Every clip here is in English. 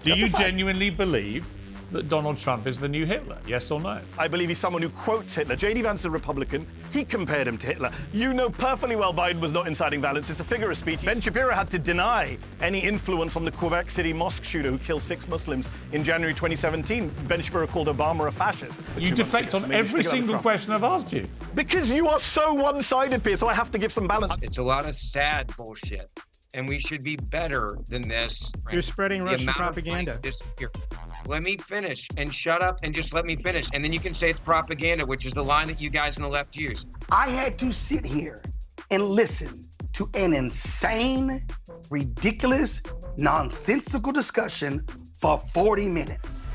Do you genuinely believe that Donald Trump is the new Hitler? Yes or no? I believe he's someone who quotes Hitler. J.D. Vance is a Republican. He compared him to Hitler. You know perfectly well Biden was not inciting violence. It's a figure of speech. Ben Shapiro had to deny any influence on the Quebec City mosque shooter who killed 6 Muslims in January 2017. Ben Shapiro called Obama a fascist. You deflect on every single question I've asked you. Because you are so one-sided, Piers, so I have to give some balance. It's a lot of sad bullshit. And we should be better than this. You're spreading Russian propaganda. Let me finish and shut up and just let me finish. And then you can say it's propaganda, which is the line that you guys on the left use. I had to sit here and listen to an insane, ridiculous, nonsensical discussion for 40 minutes.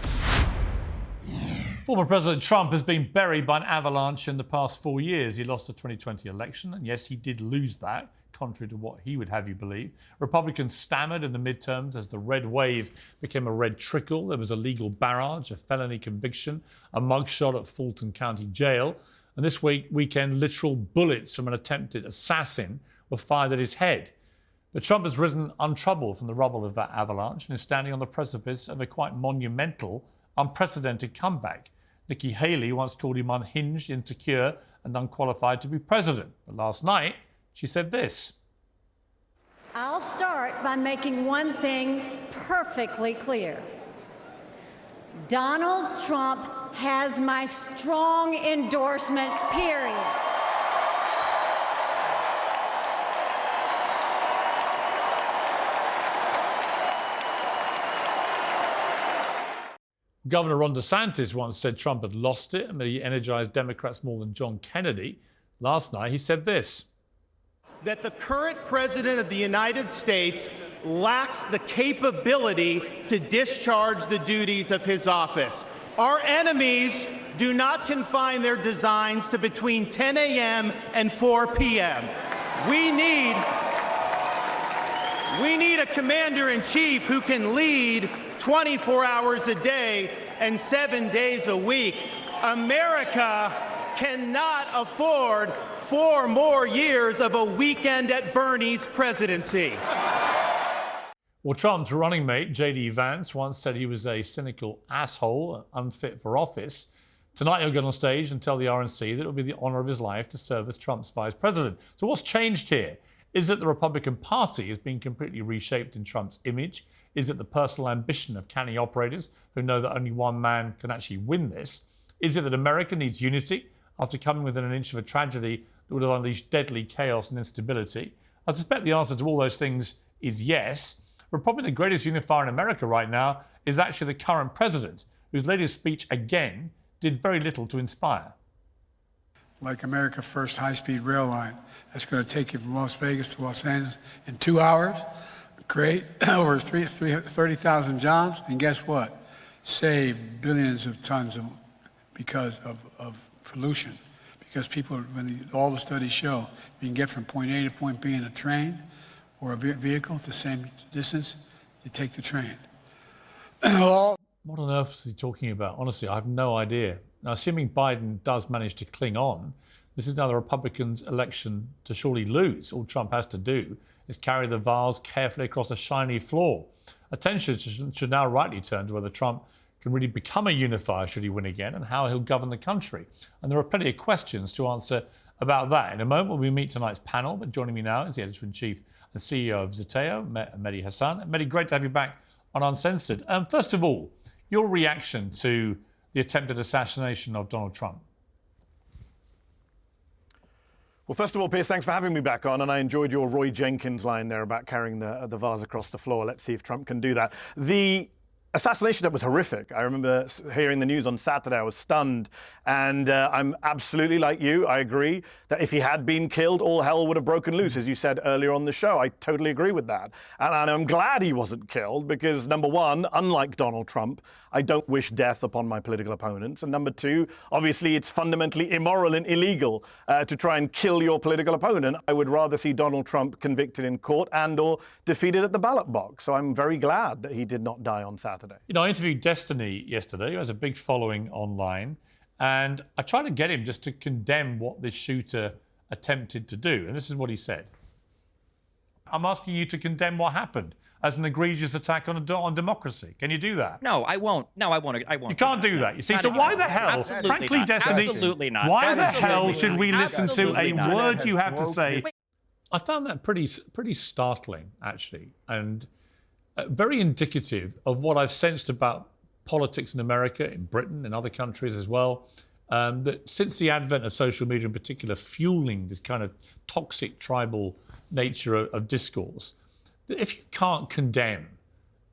Former President Trump has been buried by an avalanche in the past 4 years. He lost the 2020 election, and yes, he did lose that, contrary to what he would have you believe. Republicans stammered in the midterms as the red wave became a red trickle. There was a legal barrage, a felony conviction, a mugshot at Fulton County Jail. And this weekend, literal bullets from an attempted assassin were fired at his head. But Trump has risen untroubled from the rubble of that avalanche and is standing on the precipice of a quite monumental, unprecedented comeback. Nikki Haley once called him unhinged, insecure, and unqualified to be president. But last night, she said this. I'll start by making one thing perfectly clear. Donald Trump has my strong endorsement, period. Governor Ron DeSantis once said Trump had lost it and that he energized Democrats more than John Kennedy. Last night, he said this. That the current president of the United States lacks the capability to discharge the duties of his office. Our enemies do not confine their designs to between 10 a.m. and 4 p.m. We need a commander-in-chief who can lead 24 hours a day and 7 days a week. America cannot afford 4 more years of a weekend at Bernie's presidency. Well, Trump's running mate, J.D. Vance, once said he was a cynical asshole, unfit for office. Tonight he'll get on stage and tell the RNC that it will be the honour of his life to serve as Trump's vice president. So what's changed here? Is it the Republican Party has been completely reshaped in Trump's image? Is it the personal ambition of canny operators who know that only one man can actually win this? Is it that America needs unity after coming within an inch of a tragedy that would have unleashed deadly chaos and instability? I suspect the answer to all those things is yes. But probably the greatest unifier in America right now is actually the current president, whose latest speech, again, did very little to inspire. Like America First high-speed rail line, that's going to take you from Las Vegas to Los Angeles in 2 hours, create over 30,000 jobs, and guess what? Save billions of tons because of pollution. Because people, all the studies show, you can get from point A to point B in a train or a vehicle the same distance, you take the train. What on earth is he talking about? Honestly, I have no idea. Now, assuming Biden does manage to cling on, this is now the Republicans' election to surely lose. All Trump has to do is carry the vase carefully across a shiny floor. Attention should now rightly turn to whether Trump can really become a unifier should he win again and how he'll govern the country. And there are plenty of questions to answer about that. In a moment, when we meet tonight's panel, but joining me now is the Editor-in-Chief and CEO of Zateo, Mehdi Hasan. Mehdi, great to have you back on Uncensored. First of all, your reaction to the attempted assassination of Donald Trump. Well, first of all, Piers, thanks for having me back on, and I enjoyed your Roy Jenkins line there about carrying the vase across the floor. Let's see if Trump can do that. The assassination that was horrific. I remember hearing the news on Saturday. I was stunned. And I'm absolutely like you. I agree that if he had been killed, all hell would have broken loose, as you said earlier on the show. I totally agree with that. And I'm glad he wasn't killed because, number one, unlike Donald Trump, I don't wish death upon my political opponents. And number two, obviously, it's fundamentally immoral and illegal to try and kill your political opponent. I would rather see Donald Trump convicted in court and or defeated at the ballot box. So I'm very glad that he did not die on Saturday. You know, I interviewed Destiny yesterday, who has a big following online, and I tried to get him just to condemn what this shooter attempted to do. And this is what he said. I'm asking you to condemn what happened as an egregious attack on democracy. Can you do that? No, I won't. No, I won't. You can't do that. You see, so why the hell, frankly, not. Destiny, Absolutely not. why the Absolutely hell not. should we listen to a Absolutely not. word you have to say? I found that pretty startling, actually, and very indicative of what I've sensed about politics in America, in Britain, in other countries as well. That since the advent of social media in particular, fueling this kind of toxic tribal nature of discourse, that if you can't condemn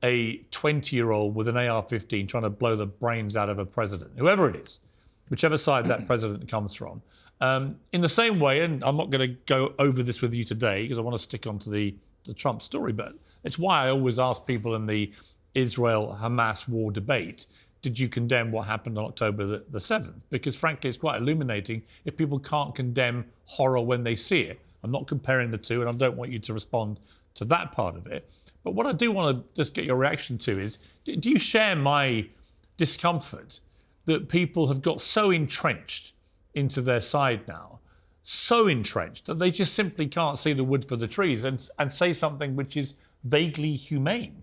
a 20-year-old with an AR-15 trying to blow the brains out of a president, whoever it is, whichever side that president comes from, in the same way, and I'm not going to go over this with you today because I want to stick on to the Trump story, but it's why I always ask people in the Israel-Hamas war debate, did you condemn what happened on October the 7th? Because frankly, it's quite illuminating if people can't condemn horror when they see it. I'm not comparing the two, and I don't want you to respond to that part of it. But what I do want to just get your reaction to is, do you share my discomfort that people have got so entrenched into their side now, so entrenched that they just simply can't see the wood for the trees and say something which is vaguely humane?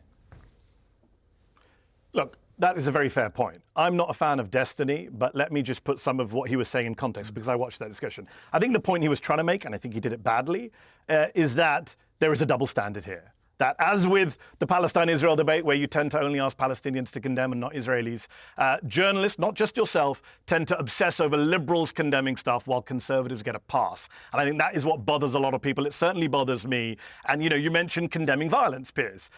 Look, that is a very fair point. I'm not a fan of Destiny, but let me just put some of what he was saying in context because I watched that discussion. I think the point he was trying to make, and I think he did it badly, is that there is a double standard here. That as with the Palestine-Israel debate, where you tend to only ask Palestinians to condemn and not Israelis, journalists, not just yourself, tend to obsess over liberals condemning stuff while conservatives get a pass. And I think that is what bothers a lot of people. It certainly bothers me. And, you mentioned condemning violence, Piers.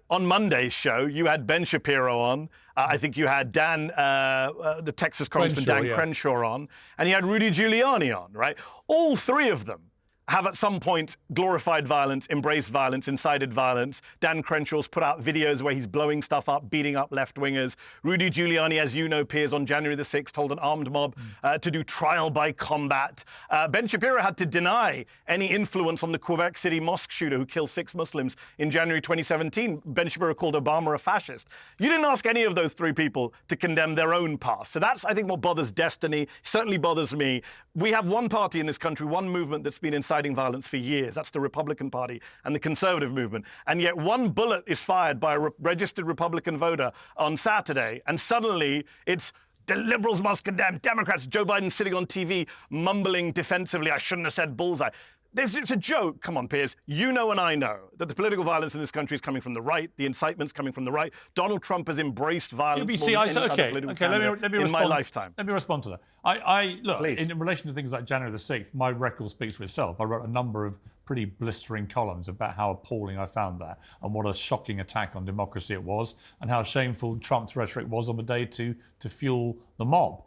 On Monday's show, you had Ben Shapiro on. I think you had the Texas Congressman Dan Crenshaw on. And you had Rudy Giuliani on, right? All three of them have at some point glorified violence, embraced violence, incited violence. Dan Crenshaw's put out videos where he's blowing stuff up, beating up left-wingers. Rudy Giuliani, as you know, Piers, on January the 6th, told an armed mob to do trial by combat. Ben Shapiro had to deny any influence on the Quebec City mosque shooter who killed 6 Muslims in January 2017. Ben Shapiro called Obama a fascist. You didn't ask any of those three people to condemn their own past. So that's, I think, what bothers Destiny, certainly bothers me. We have one party in this country, one movement that's been inciting violence for years. That's the Republican Party and the conservative movement. And yet one bullet is fired by a registered Republican voter on Saturday, and suddenly it's the liberals must condemn Democrats. Joe Biden sitting on TV mumbling defensively, I shouldn't have said bullseye. It's a joke. Come on, Piers. You know and I know that the political violence in this country is coming from the right. The incitement's coming from the right. Donald Trump has embraced violence more than any other political candidate in my lifetime. Let me respond to that. I look, Please. in relation to things like January the 6th, my record speaks for itself. I wrote a number of pretty blistering columns about how appalling I found that and what a shocking attack on democracy it was and how shameful Trump's rhetoric was on the day to fuel the mob.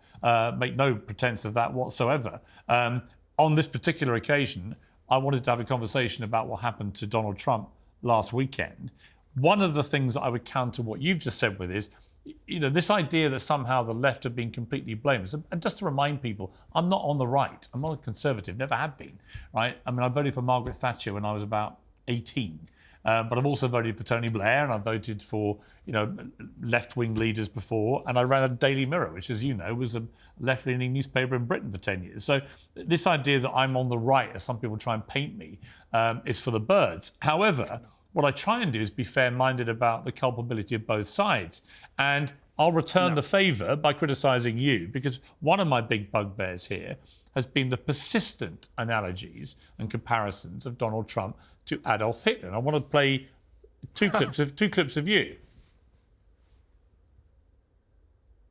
Make no pretense of that whatsoever. On this particular occasion, I wanted to have a conversation about what happened to Donald Trump last weekend. One of the things that I would counter what you've just said with is, this idea that somehow the left have been completely blameless. And just to remind people, I'm not on the right. I'm not a conservative, never have been, right? I mean, I voted for Margaret Thatcher when I was about 18. But I've also voted for Tony Blair, and I've voted for, left-wing leaders before, and I ran a Daily Mirror, which, as you know, was a left-leaning newspaper in Britain for 10 years. So this idea that I'm on the right, as some people try and paint me, is for the birds. However, what I try and do is be fair-minded about the culpability of both sides. And I'll return the favour by criticising you, because one of my big bugbears here has been the persistent analogies and comparisons of Donald Trump to Adolf Hitler. And I want to play two clips of you.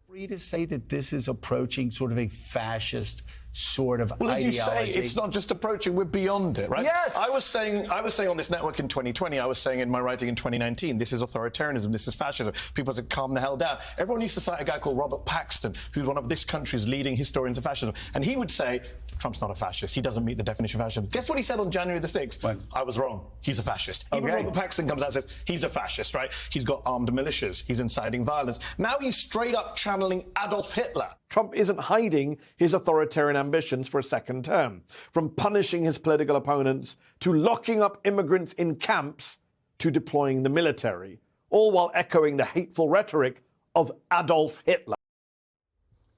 Free to say that this is approaching sort of a fascist sort of well, as ideology. you say, it's not just approaching, we're beyond it, right? Yes! I was saying on this network in 2020, I was saying in my writing in 2019, this is authoritarianism, this is fascism. People have to calm the hell down. Everyone used to cite a guy called Robert Paxton, who's one of this country's leading historians of fascism. And he would say, Trump's not a fascist. He doesn't meet the definition of fascism. Guess what he said on January the 6th? What? I was wrong. He's a fascist. Even Robert Paxton comes out and says, he's a fascist, right? He's got armed militias. He's inciting violence. Now he's straight up channeling Adolf Hitler. Trump isn't hiding his authoritarian ambitions for a second term. From punishing his political opponents, to locking up immigrants in camps, to deploying the military, all while echoing the hateful rhetoric of Adolf Hitler.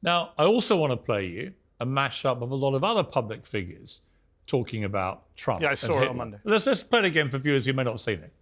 Now, I also want to play you a mashup of a lot of other public figures talking about Trump. Yeah, I saw it on Monday. Let's play it again for viewers who may not have seen it.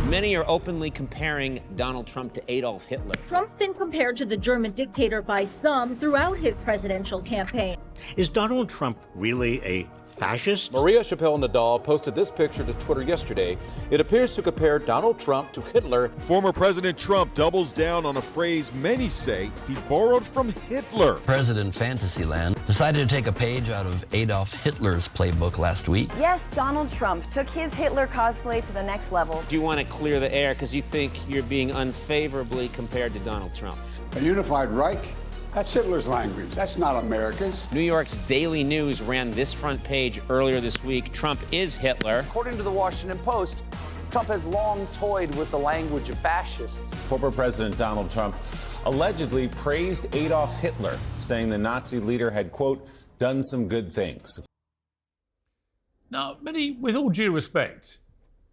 Many are openly comparing Donald Trump to Adolf Hitler. Trump's been compared to the German dictator by some throughout his presidential campaign. Is Donald Trump really a fascist? Maria Chappelle-Nadal posted this picture to Twitter yesterday. It appears to compare Donald Trump to Hitler. Former President Trump doubles down on a phrase many say he borrowed from Hitler. President Fantasyland decided to take a page out of Adolf Hitler's playbook last week. Yes, Donald Trump took his Hitler cosplay to the next level. Do you want to clear the air because you think you're being unfavorably compared to Donald Trump? A unified Reich? That's Hitler's language. That's not America's. New York's Daily News ran this front page earlier this week. Trump is Hitler. According to the Washington Post, Trump has long toyed with the language of fascists. Former President Donald Trump allegedly praised Adolf Hitler, saying the Nazi leader had, quote, done some good things. Now, Mehdi, with all due respect,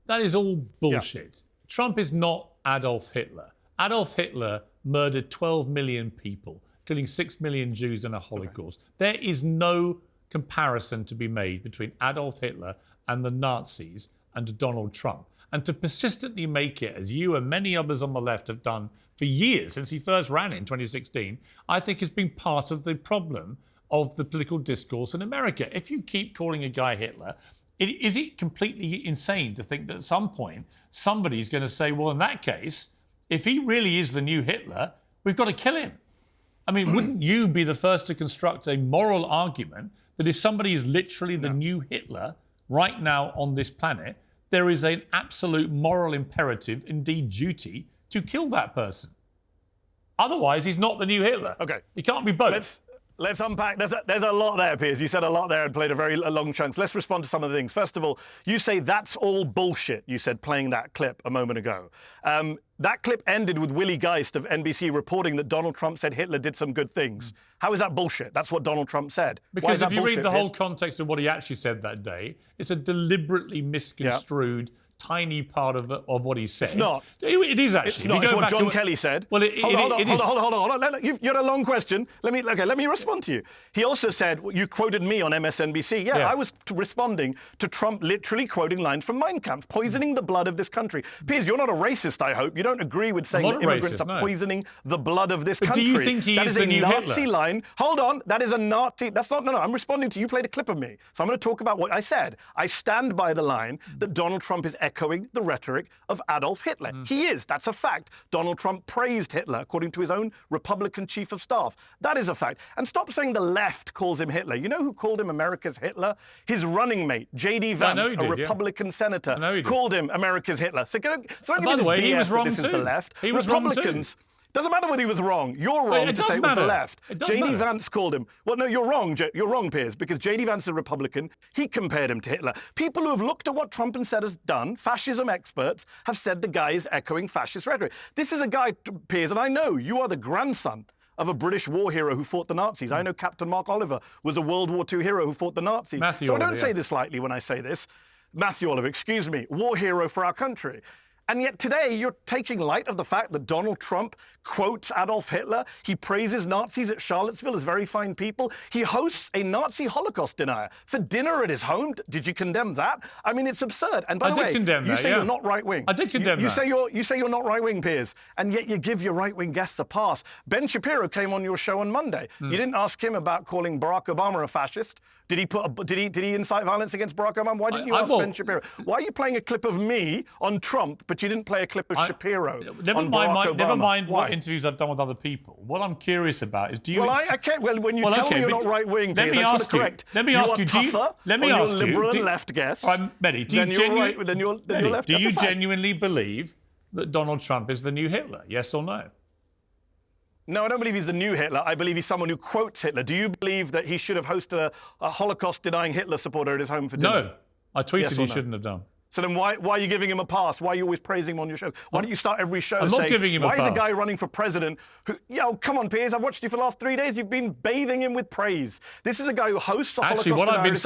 that is all bullshit. Yeah. Trump is not Adolf Hitler. Adolf Hitler murdered 12 million people, including 6 million Jews in a Holocaust. There is no comparison to be made between Adolf Hitler and the Nazis and Donald Trump. And to persistently make it, as you and many others on the left have done for years since he first ran in 2016, I think has been part of the problem of the political discourse in America. If you keep calling a guy Hitler, is it completely insane to think that at some point somebody's going to say, well, in that case, if he really is the new Hitler, we've got to kill him? I mean, wouldn't you be the first to construct a moral argument that if somebody is literally the new Hitler right now on this planet, there is an absolute moral imperative, indeed duty, to kill that person? Otherwise, he's not the new Hitler. Okay. He can't be both. Let's unpack. There's a lot there, Piers. You said a lot there and played a very long chunks. Let's respond to some of the things. First of all, you say that's all bullshit, you said, playing that clip a moment ago. That clip ended with Willie Geist of NBC reporting that Donald Trump said Hitler did some good things. How is that bullshit? That's what Donald Trump said. Because if you read the whole context of what he actually said that day, it's a deliberately misconstrued tiny part of what he said. It's not. It is actually. It's not. It's what John Kelly said. Well, hold on. You had a long question. Let me respond to you. He also said, you quoted me on MSNBC. Yeah, I was responding to Trump literally quoting lines from Mein Kampf, poisoning the blood of this country. Piers, you're not a racist, I hope. You don't agree with saying that immigrants are poisoning the blood of this country. Do you think he is the new Hitler? That is a Nazi line. Hold on. That is a Nazi. That's not. No. I'm responding to you. Played a clip of me. So I'm going to talk about what I said. I stand by the line that Donald Trump is echoing the rhetoric of Adolf Hitler. He is. That's a fact. Donald Trump praised Hitler, according to his own Republican chief of staff. That is a fact. And stop saying the left calls him Hitler. You know who called him America's Hitler? His running mate, J.D. Vance, a Republican senator, called him America's Hitler. So don't by the way, he was wrong this too. Is the left. He was Republicans. Wrong too. Doesn't matter whether he was wrong. You're wrong to say it was the left. J.D. Vance called him. Well, no, you're wrong. You're wrong, Piers, because J.D. Vance is a Republican. He compared him to Hitler. People who have looked at what Trump and said has done, fascism experts, have said the guy is echoing fascist rhetoric. This is a guy, Piers, and I know you are the grandson of a British war hero who fought the Nazis. I know Captain Mark Oliver was a World War II hero who fought the Nazis. I don't say this lightly when I say this. Matthew Oliver, excuse me, war hero for our country. And yet today, you're taking light of the fact that Donald Trump quotes Adolf Hitler. He praises Nazis at Charlottesville as very fine people. He hosts a Nazi Holocaust denier for dinner at his home. Did you condemn that? I mean, it's absurd. And by the way, you say you're not right-wing. I did condemn that. You say you're not right-wing, Piers, and yet you give your right-wing guests a pass. Ben Shapiro came on your show on Monday. You didn't ask him about calling Barack Obama a fascist. Did he incite violence against Barack Obama? Why didn't you ask Ben Shapiro? Why are you playing a clip of me on Trump, but you didn't play a clip of Shapiro on Barack Obama? Never mind what interviews I've done with other people. What I'm curious about is, do you... Well, I can't... Well, when you tell me you're not right-wing, Piers, I just want to correct. Let me ask you... Let me ask you... liberal and left guests. Mehdi, do you genuinely believe that Donald Trump is the new Hitler? Yes or no? No, I don't believe he's the new Hitler. I believe he's someone who quotes Hitler. Do you believe that he should have hosted a Holocaust-denying Hitler supporter at his home for dinner? No. I tweeted he shouldn't have done. So then why are you giving him a pass? Why are you always praising him on your show? Why don't you start every show I'm saying, not giving him a why pass. is a guy running for president who, come on, Piers, I've watched you for the last 3 days. You've been bathing him with praise. This is a guy who hosts a Actually, Holocaust what I've been Irish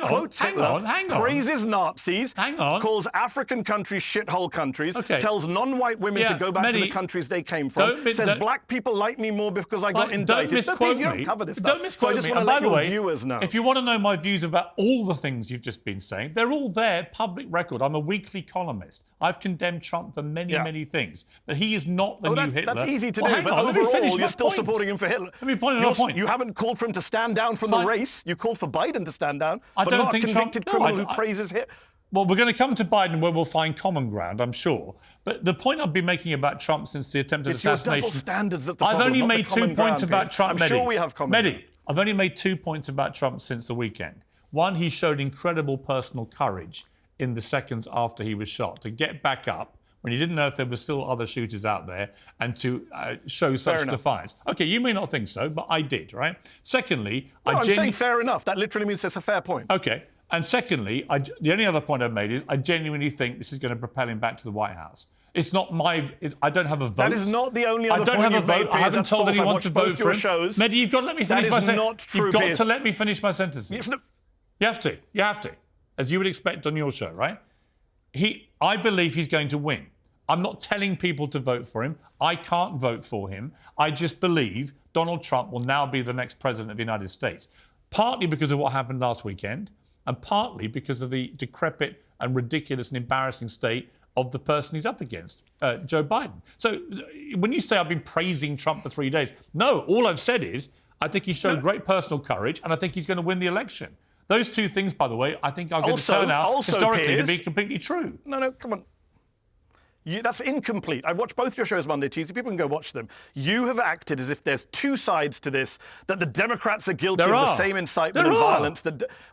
home, saying... No, hang on. praises Nazis, calls African countries shithole countries, tells non-white women to go back to the countries they came from, says black people like me more because I got indicted. Don't misquote me. You don't cover this stuff. Don't misquote so I just me. want And to by let the your way, viewers know. if you want to know my views about all the things you've just been saying, they're all there, public record. I'm a weekly columnist. I've condemned Trump for many things, but he is not the new Hitler. That's easy to well, do, hang but on, let me overall, finish you're my still point. supporting him for Hitler. Let me point another point. You haven't called for him to stand down from the race. You called for Biden to stand down, I but don't not think a convicted Trump, criminal who praises Hitler. Well, we're going to come to Biden where we'll find common ground, I'm sure. But the point I've been making about Trump since the attempted assassination... It's your double standards that's the I've problem, only not made the common 2 points ground, about Piers. Trump, I'm Mehdi. sure we have common Mehdi, I've only made 2 points about Trump since the weekend. One, he showed incredible personal courage in the seconds after he was shot to get back up when he didn't know if there were still other shooters out there and to show such defiance. OK, you may not think so, but I did, right? Secondly... I'm saying fair enough. That literally means it's a fair point. OK. And secondly, the only other point I've made is I genuinely think this is going to propel him back to the White House. It's not my... I don't have a vote. That is not the only other point you've made, Piers. I haven't told anyone to vote for him. Shows. Mehdi, you've got to let me finish my sentence. That is not true, You've got Piers. to let me finish my sentences. You have to. You have to. As you would expect on your show, right? I believe he's going to win. I'm not telling people to vote for him. I can't vote for him. I just believe Donald Trump will now be the next president of the United States. Partly because of what happened last weekend, and partly because of the decrepit and ridiculous and embarrassing state of the person he's up against, Joe Biden. So when you say I've been praising Trump for 3 days, no, all I've said is I think he showed great personal courage and I think he's going to win the election. Those two things, by the way, I think are going to turn out historically to be completely true. No, come on. That's incomplete. I watched both your shows Monday, Tuesday. People can go watch them. You have acted as if there's two sides to this, that the Democrats are guilty of the same incitement and violence.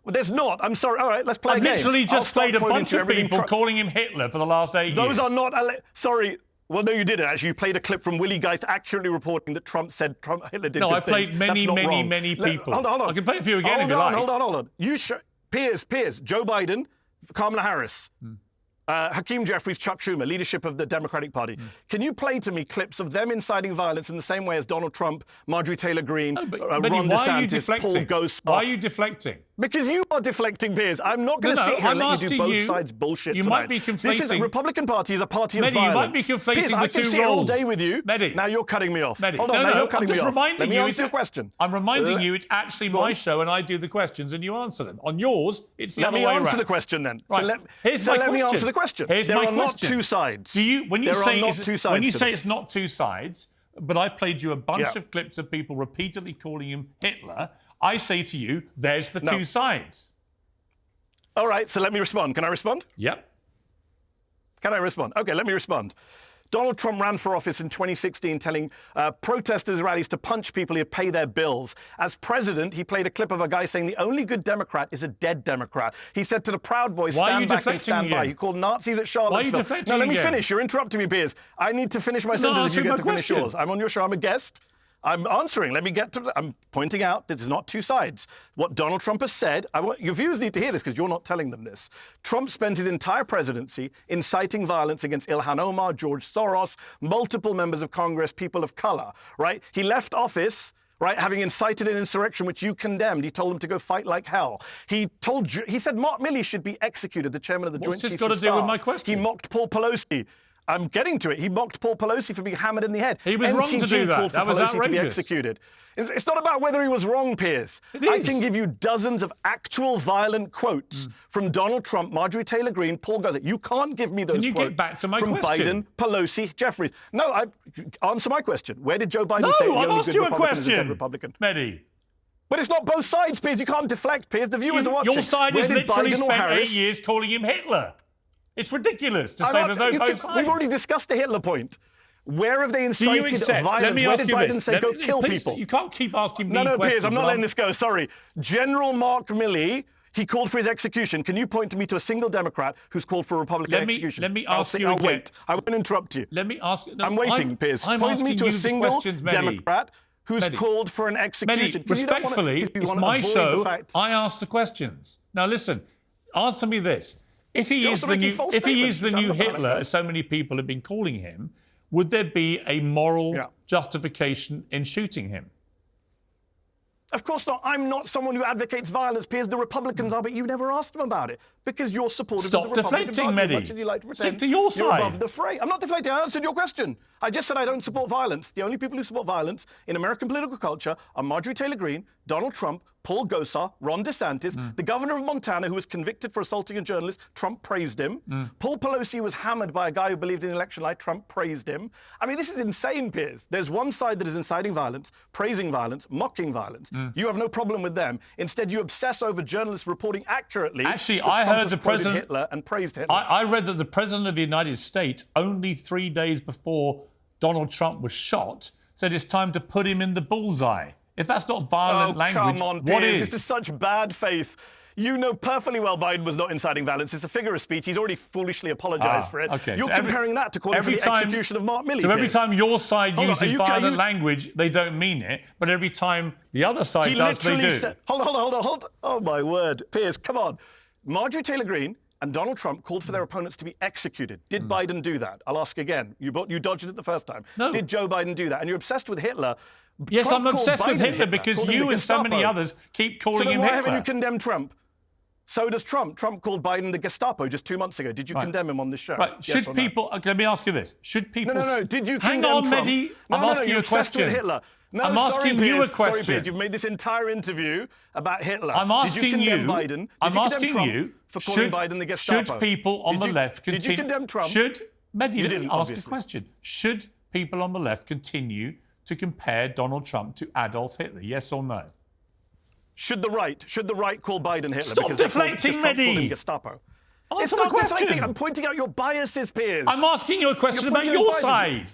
There's not. I'm sorry. All right, let's play a game. I've literally just played a bunch of people calling him Hitler for the last 8 years. Those are not... Sorry. Well, no, you didn't, actually. You played a clip from Willie Geist accurately reporting that Hitler did No, good I played things. many people. Hold on. I can play a few again if you like. Hold on. Piers, Joe Biden, Kamala Harris, Hakeem Jeffries, Chuck Schumer, leadership of the Democratic Party. Can you play to me clips of them inciting violence in the same way as Donald Trump, Marjorie Taylor Greene, Ron DeSantis, Paul Gosar? Why are you deflecting? Because you are deflecting, Piers. I'm not going to sit here and let you do both sides bullshit you tonight. Might be conflating... This is a Republican Party is a party of Mehdi, violence. you might be conflating Piers, the two roles. I can sit all day with you. Mehdi. Now you're cutting me off. Mehdi. Hold on, now you're cutting me off. Let me answer your question. I'm reminding you it's actually my show and I do the questions and you answer them. On yours, it's the other way around. Let me answer the question then. Right. Let me answer the question. There are not two sides. When you say it's not two sides, but I've played you a bunch of clips of people repeatedly calling him Hitler, I say to you, there's the two sides. All right, so let me respond. Can I respond? Yep. Can I respond? OK, let me respond. Donald Trump ran for office in 2016 telling protesters rallies to punch people who pay their bills. As president, he played a clip of a guy saying the only good Democrat is a dead Democrat. He said to the Proud Boys, stand back and stand by. He called Nazis at Charlottesville. No, let me finish. You're interrupting me, Piers. I need to finish my sentence if you get to finish yours. I'm on your show. I'm a guest. I'm answering. Let me get to... I'm pointing out this is not two sides. What Donald Trump has said... your viewers need to hear this because you're not telling them this. Trump spent his entire presidency inciting violence against Ilhan Omar, George Soros, multiple members of Congress, people of color, right? He left office... right, having incited an insurrection which you condemned. He told them to go fight like hell. He said Mark Milley should be executed, the chairman of the Joint Chiefs of Staff. What's this got to do with my question? He mocked Paul Pelosi. I'm getting to it. He mocked Paul Pelosi for being hammered in the head. He was wrong to do that. That was outrageous. To be executed. It's not about whether he was wrong, Piers. I can give you dozens of actual violent quotes from Donald Trump, Marjorie Taylor Greene, Paul Gosar. You can't give me those quotes get back to my from question? Biden, Pelosi, Jeffries. No, answer my question. Where did Joe Biden say the only good Republican is a dead Republican? Mehdi. But it's not both sides, Piers. You can't deflect, Piers. The viewers are watching. Your side has literally spent 8 years calling him Hitler. It's ridiculous to say there's no both sides. We've already discussed the Hitler point. Where have they incited violence? Where did Biden say go kill people? You can't keep asking me questions. No, Piers, I'm not letting this go. Sorry. General Mark Milley, he called for his execution. Can you point to me to a single Democrat who's called for a Republican execution? Let me ask you again. I'll wait. I won't interrupt you. Let me ask... I'm waiting, Piers. Point me to a single Democrat who's called for an execution. Mehdi, respectfully, it's my show. I ask the questions. Now, listen, answer me this. If he is the new Hitler, as so many people have been calling him, would there be a moral justification in shooting him? Of course not. I'm not someone who advocates violence, Piers. The Republicans are, but you never asked them about it because you're supportive of the Republican Party. Mehdi. As much as you like to pretend Stick to your side. You're above the fray. I'm not deflating. I answered your question. I just said I don't support violence. The only people who support violence in American political culture are Marjorie Taylor Greene, Donald Trump, Paul Gosar, Ron DeSantis, the governor of Montana, who was convicted for assaulting a journalist. Trump praised him. Paul Pelosi was hammered by a guy who believed in election lie. Trump praised him. I mean, this is insane, Piers. There's one side that is inciting violence, praising violence, mocking violence. You have no problem with them. Instead, you obsess over journalists reporting accurately. Actually, I heard the president Hitler and praised Hitler. I read that the president of the United States, only 3 days before Donald Trump was shot, said it's time to put him in the bullseye. If that's not violent language, come on, what Piers. is? This is such bad faith. You know perfectly well Biden was not inciting violence. It's a figure of speech. He's already foolishly apologised for it. Okay. You're comparing that to calling for the execution of Mark Milley. So every time your side uses violent language, they don't mean it. But every time the other side does, they do. Hold on. Oh, my word. Piers, come on. Marjorie Taylor Greene and Donald Trump called for their opponents to be executed. Did Biden do that? I'll ask again. You dodged it the first time. No. Did Joe Biden do that? And you're obsessed with Hitler. Yes, Trump I'm obsessed with Biden Hitler because you and so many others keep calling him Hitler. So why Hitler. haven't you condemned Trump? So does Trump. Trump called Biden the Gestapo just 2 months ago. Did you condemn him on this show? Right. Yes Should people... Okay, let me ask you this. Should people... No. Did you Hang condemn on, Trump? Mehdi. I'm asking you a question. With Hitler. No, I'm asking you a question. Sorry, Piers. You've made this entire interview about Hitler. I'm asking Did you condemn Biden? Did I'm you asking Trump you for calling Biden the Gestapo? Should people on the left continue... Did you condemn Trump? Mehdi, you didn't, ask obviously. a question. Should people on the left continue to compare Donald Trump to Adolf Hitler? Yes or no? Should the right call Biden Hitler? Stop deflecting, Trump called him Mehdi. Gestapo. Answer It's the not question. deflecting. I'm pointing out your biases, Piers. I'm asking you a question about your side.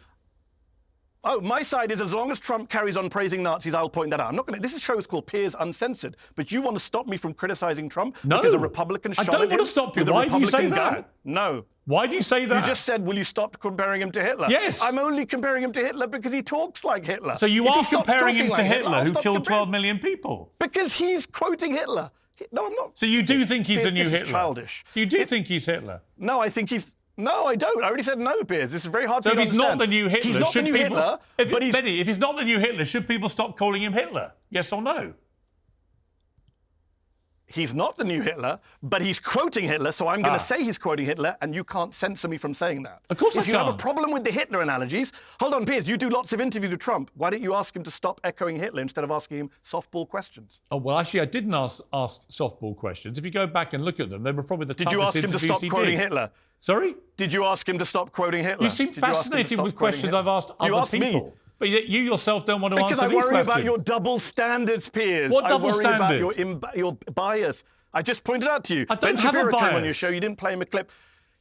Oh, my side is as long as Trump carries on praising Nazis, I'll point that out. I'm not going to... This show is called Piers Uncensored, but you want to stop me from criticising Trump because a Republican shot at him? I don't want to stop you. Why do you say that? No. Why do you say that? You just said, will you stop comparing him to Hitler? Yes. I'm only comparing him to Hitler because he talks like Hitler. So you are comparing him to Hitler, who killed 12 12 million people? Because he's quoting Hitler. No, I'm not. So you do think he's the new Hitler? This is childish. So you do think he's Hitler? No, I think he's... No, I don't. I already said no, Piers. This is very hard for you to understand. So if he's not the new Hitler, he's not the new Hitler, but he's... Mehdi, if he's not the new Hitler, should people stop calling him Hitler? Yes or no? He's not the new Hitler, but he's quoting Hitler, so I'm going to say he's quoting Hitler, and you can't censor me from saying that. Of course I can't. If you have a problem with the Hitler analogies... Hold on, Piers, you do lots of interviews with Trump. Why don't you ask him to stop echoing Hitler instead of asking him softball questions? Oh, well, actually, I didn't ask softball questions. If you go back and look at them, they were probably the toughest Did you ask him to interviews stop quoting did. Hitler? Sorry? Did you ask him to stop quoting Hitler? You seem fascinated with questions I've asked you other asked people. Me. But yet you yourself don't want to because answer these questions. Because I worry about your double standards, Piers. What double I worry standards? about your bias. I just pointed out to you. I don't Ben have Shapiro a bias. came on your show. You didn't play him a clip.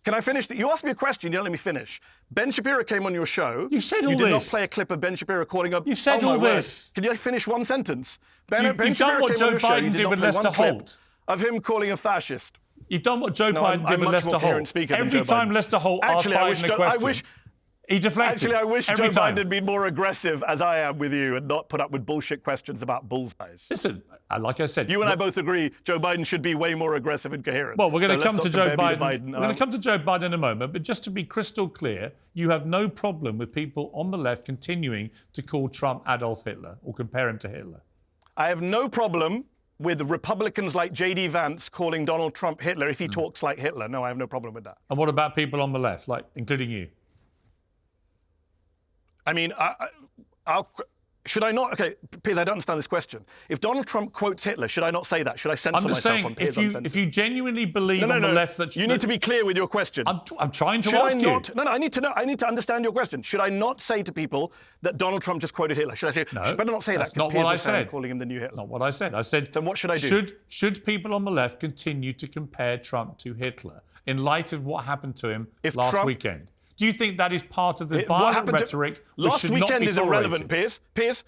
Can I finish? You asked me a question. You don't let me finish. Ben Shapiro came on your show. You said all this. You did not this. play a clip of Ben Shapiro calling up. You said all this. Can you finish one sentence? You've done what Joe Biden did with Lester Holt. Of him calling a fascist. You've done what Joe Biden did with Lester Holt. Every time Lester Holt asked Biden a question, he deflected. Actually, I wish Every Joe time. Biden had been more aggressive, as I am with you, and not put up with bullshit questions about bullseyes. Listen, like I said... You and I both agree Joe Biden should be way more aggressive and coherent. Well, we're going to come to Joe Biden. We're going to come to Joe Biden in a moment, but just to be crystal clear, you have no problem with people on the left continuing to call Trump Adolf Hitler or compare him to Hitler? I have no problem with Republicans like J.D. Vance calling Donald Trump Hitler if he talks like Hitler. No, I have no problem with that. And what about people on the left, like including you? I mean, should I not? OK, Piers, I don't understand this question. If Donald Trump quotes Hitler, should I not say that? Should I censor myself on Piers Uncensored? If you genuinely believe on the left that... You need to be clear with your question. I'm trying to ask you. No, I need to know. I need to understand your question. Should I not say to people that Donald Trump just quoted Hitler? Should I say, no, better not say that's that? Not what I said. Calling him the new Hitler. Not what I said. I said... Then what should I do? Should people on the left continue to compare Trump to Hitler in light of what happened to him last weekend? Do you think that is part of the violent rhetoric? Last weekend is irrelevant, Piers. Piers,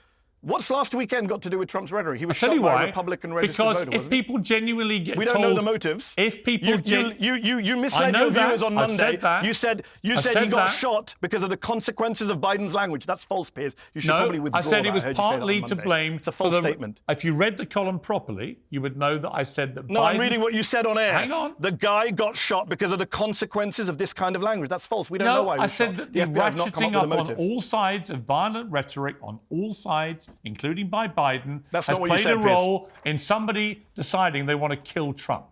What's last weekend got to do with Trump's rhetoric? He was I'll tell shot you by why. a Republican registered Because voter, if people genuinely get we told... don't know the motives. If people... You misled your viewers on Monday. Said that. You said he got shot because of the consequences of Biden's language. That's false, Piers. You should probably withdraw I said that. it was partly to blame... It's a false statement. If you read the column properly, you would know that I said that No, Biden... I'm reading what you said on air. Hang on. The guy got shot because of the consequences of this kind of language. That's false. We don't know why he was shot. I said that the FBI have not come ratcheting up up with a on motive. all sides of violent rhetoric, on all sides, including by Biden, That's has not what you played said, a role in somebody deciding they want to kill Trump.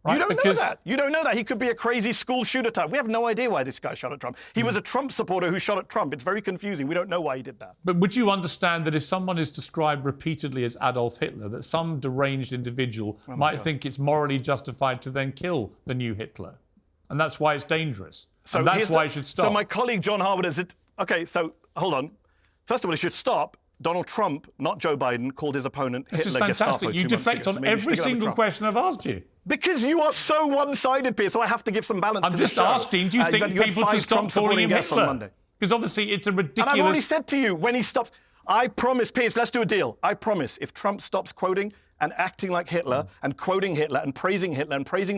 Right? You don't know that. You don't know that. He could be a crazy school shooter type. We have no idea why this guy shot at Trump. He was a Trump supporter who shot at Trump. It's very confusing. We don't know why he did that. But would you understand that if someone is described repeatedly as Adolf Hitler, that some deranged individual might think it's morally justified to then kill the new Hitler? And that's why it's dangerous. So and that's why it should stop. So my colleague John Harwood has it. OK, so hold on. First of all, it should stop. Donald Trump, not Joe Biden, called his opponent This Hitler is fantastic. You deflect on every single question I've asked you. Because you are so one-sided, Piers, so I have to give some balance to the show. I'm just asking, do you think people should stop calling him Hitler? Because obviously it's a ridiculous... And I've already said to you, when he stops... I promise, Piers, let's do a deal. I promise, if Trump stops quoting and acting like Hitler and quoting Hitler and praising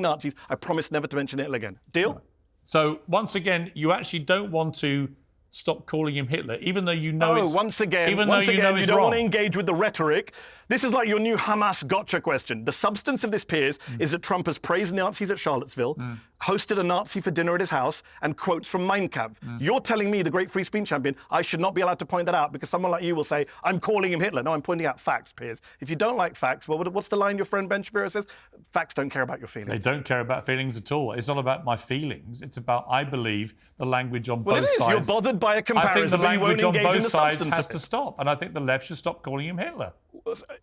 Nazis, I promise never to mention Hitler again. Deal? Right. So, once again, you actually don't want to stop calling him Hitler, even though you know it's... once again, you don't wrong. want to engage with the rhetoric. This is like your new Hamas gotcha question. The substance of this, Piers, is that Trump has praised Nazis at Charlottesville, hosted a Nazi for dinner at his house, and quotes from Mein Kampf. You're telling me, the great free speech champion, I should not be allowed to point that out because someone like you will say, I'm calling him Hitler. No, I'm pointing out facts, Piers. If you don't like facts, well, what's the line your friend Ben Shapiro says? Facts don't care about your feelings. They don't care about feelings at all. It's not about my feelings. It's about, I believe, the language on both sides. Well, it is. You're bothered by a comparison, but you won't engage in the substance has to stop. And I think the left should stop calling him Hitler.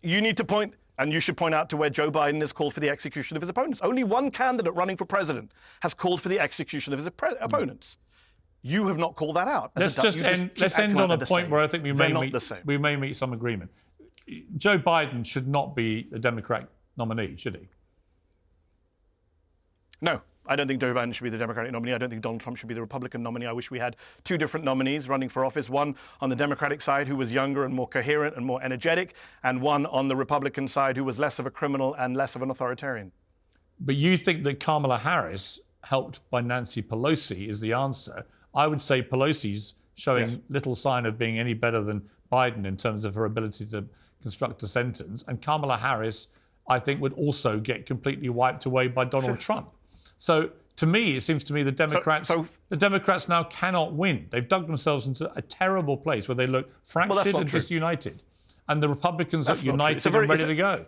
You need to point, and you should point out to where Joe Biden has called for the execution of his opponents. Only one candidate running for president has called for the execution of his opponents. You have not called that out. Let's end on a point where I think we may meet some agreement. Joe Biden should not be a Democratic nominee, should he? No. I don't think Joe Biden should be the Democratic nominee. I don't think Donald Trump should be the Republican nominee. I wish we had two different nominees running for office, one on the Democratic side who was younger and more coherent and more energetic, and one on the Republican side who was less of a criminal and less of an authoritarian. But you think that Kamala Harris, helped by Nancy Pelosi, is the answer. I would say Pelosi's showing little sign of being any better than Biden in terms of her ability to construct a sentence. And Kamala Harris, I think, would also get completely wiped away by Donald Trump. So, to me, it seems to me the Democrats now cannot win. They've dug themselves into a terrible place where they look fractured and disunited. And the Republicans look united and ready to go.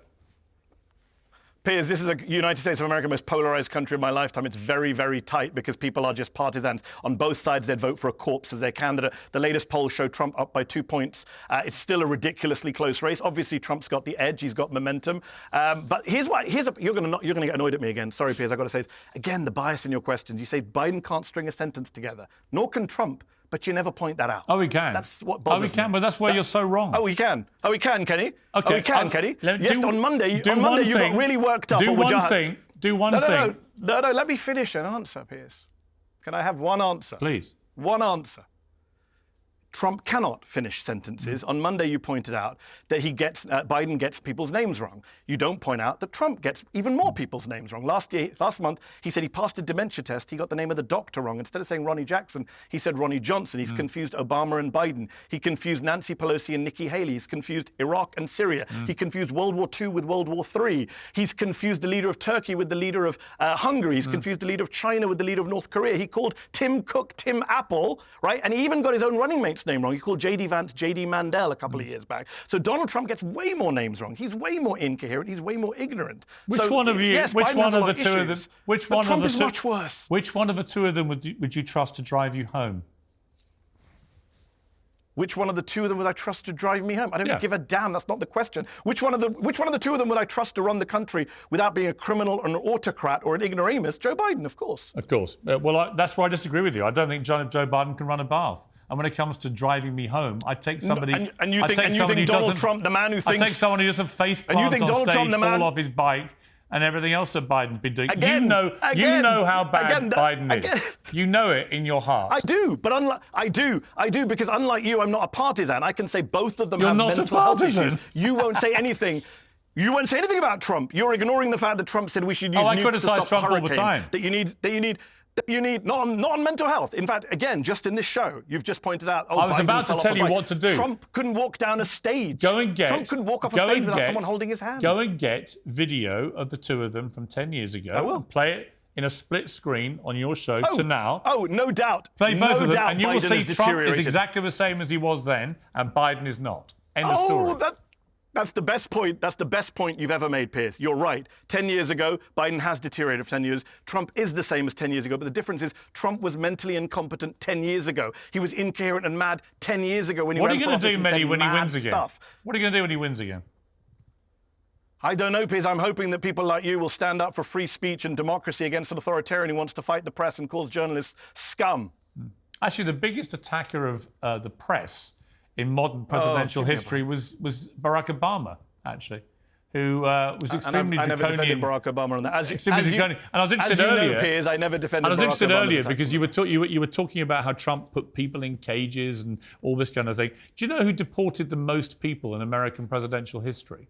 Piers, this is the United States of America, most polarized country of my lifetime. It's very, very tight because people are just partisans. On both sides, they'd vote for a corpse as their candidate. The latest polls show Trump up by 2 points. It's still a ridiculously close race. Obviously, Trump's got the edge. He's got momentum. But you're going to get annoyed at me again. Sorry, Piers, I've got to say this. Again, the bias in your questions. You say Biden can't string a sentence together. Nor can Trump. But you never point that out. Oh, he can. That's what bothers me. But that's where you're so wrong. Oh, he can. Oh, he can, Kenny. Okay. Oh, he can, Kenny. Yes, on Monday you got really worked up. Do one thing. No, let me finish an answer, Piers. Can I have one answer? Please. One answer. Trump cannot finish sentences. On Monday, you pointed out that Biden gets people's names wrong. You don't point out that Trump gets even more people's names wrong. Last month, he said he passed a dementia test. He got the name of the doctor wrong. Instead of saying Ronnie Jackson, he said Ronnie Johnson. He's confused Obama and Biden. He confused Nancy Pelosi and Nikki Haley. He's confused Iraq and Syria. He confused World War II with World War III. He's confused the leader of Turkey with the leader of Hungary. He's confused the leader of China with the leader of North Korea. He called Tim Cook Tim Apple, right? And he even got his own running mate's name wrong. He called J.D. Vance J.D. Mandel a couple of years back. So Donald Trump gets way more names wrong. He's way more incoherent. He's way more ignorant. Which one of the two of them? Which one Trump is much worse. Which one of the two of them would you trust to drive you home? Which one of the two of them would I trust to drive me home? I don't give a damn. That's not the question. Which one of the two of them would I trust to run the country without being a criminal, an autocrat, or an ignoramus? Joe Biden, of course. Of course. That's where I disagree with you. I don't think Joe Biden can run a bath. And when it comes to driving me home, I take somebody. And you think Donald Trump, the man who thinks. I take someone who doesn't face plant on stage, fall off his bike, and everything else that Biden's been doing. Again, you know how bad Biden is. You know it in your heart. I do, but I do because unlike you, I'm not a partisan. I can say both of them have not mental a health partisan. issues. You won't say anything. You won't say anything about Trump. You're ignoring the fact that Trump said we should use nukes to stop Trump hurricane. all the time. That you need not on mental health. In fact, again, just in this show, you've just pointed out. Oh, I was Biden about to fell tell off a you bike. what to do. Trump couldn't walk down a stage. Trump couldn't walk off a stage without someone holding his hand. Go and get video of the two of them from 10 years ago. I will. And play it in a split screen on your show to now. Oh, no doubt. Play both of them, and you will Biden see Trump is exactly the same as he was then, and Biden is not. End of story. That's the best point. That's the best point you've ever made, Piers. You're right. 10 years ago, Biden has deteriorated for 10 years. Trump is the same as 10 years ago, but the difference is Trump was mentally incompetent 10 years ago. He was incoherent and mad 10 years ago when he What are ran you for going to office do, and Mehdi, said when he mad wins again? stuff. What are you going to do when he wins again? I don't know, Piers. I'm hoping that people like you will stand up for free speech and democracy against an authoritarian who wants to fight the press and calls journalists scum. Actually, the biggest attacker of the press in modern presidential history was Barack Obama, actually, who was extremely I draconian. never defended Barack Obama on that. And I was interested earlier. Know, Piers, I never defended I was Barack interested Obama's earlier attack. because you were talking about how Trump put people in cages and all this kind of thing. Do you know who deported the most people in American presidential history?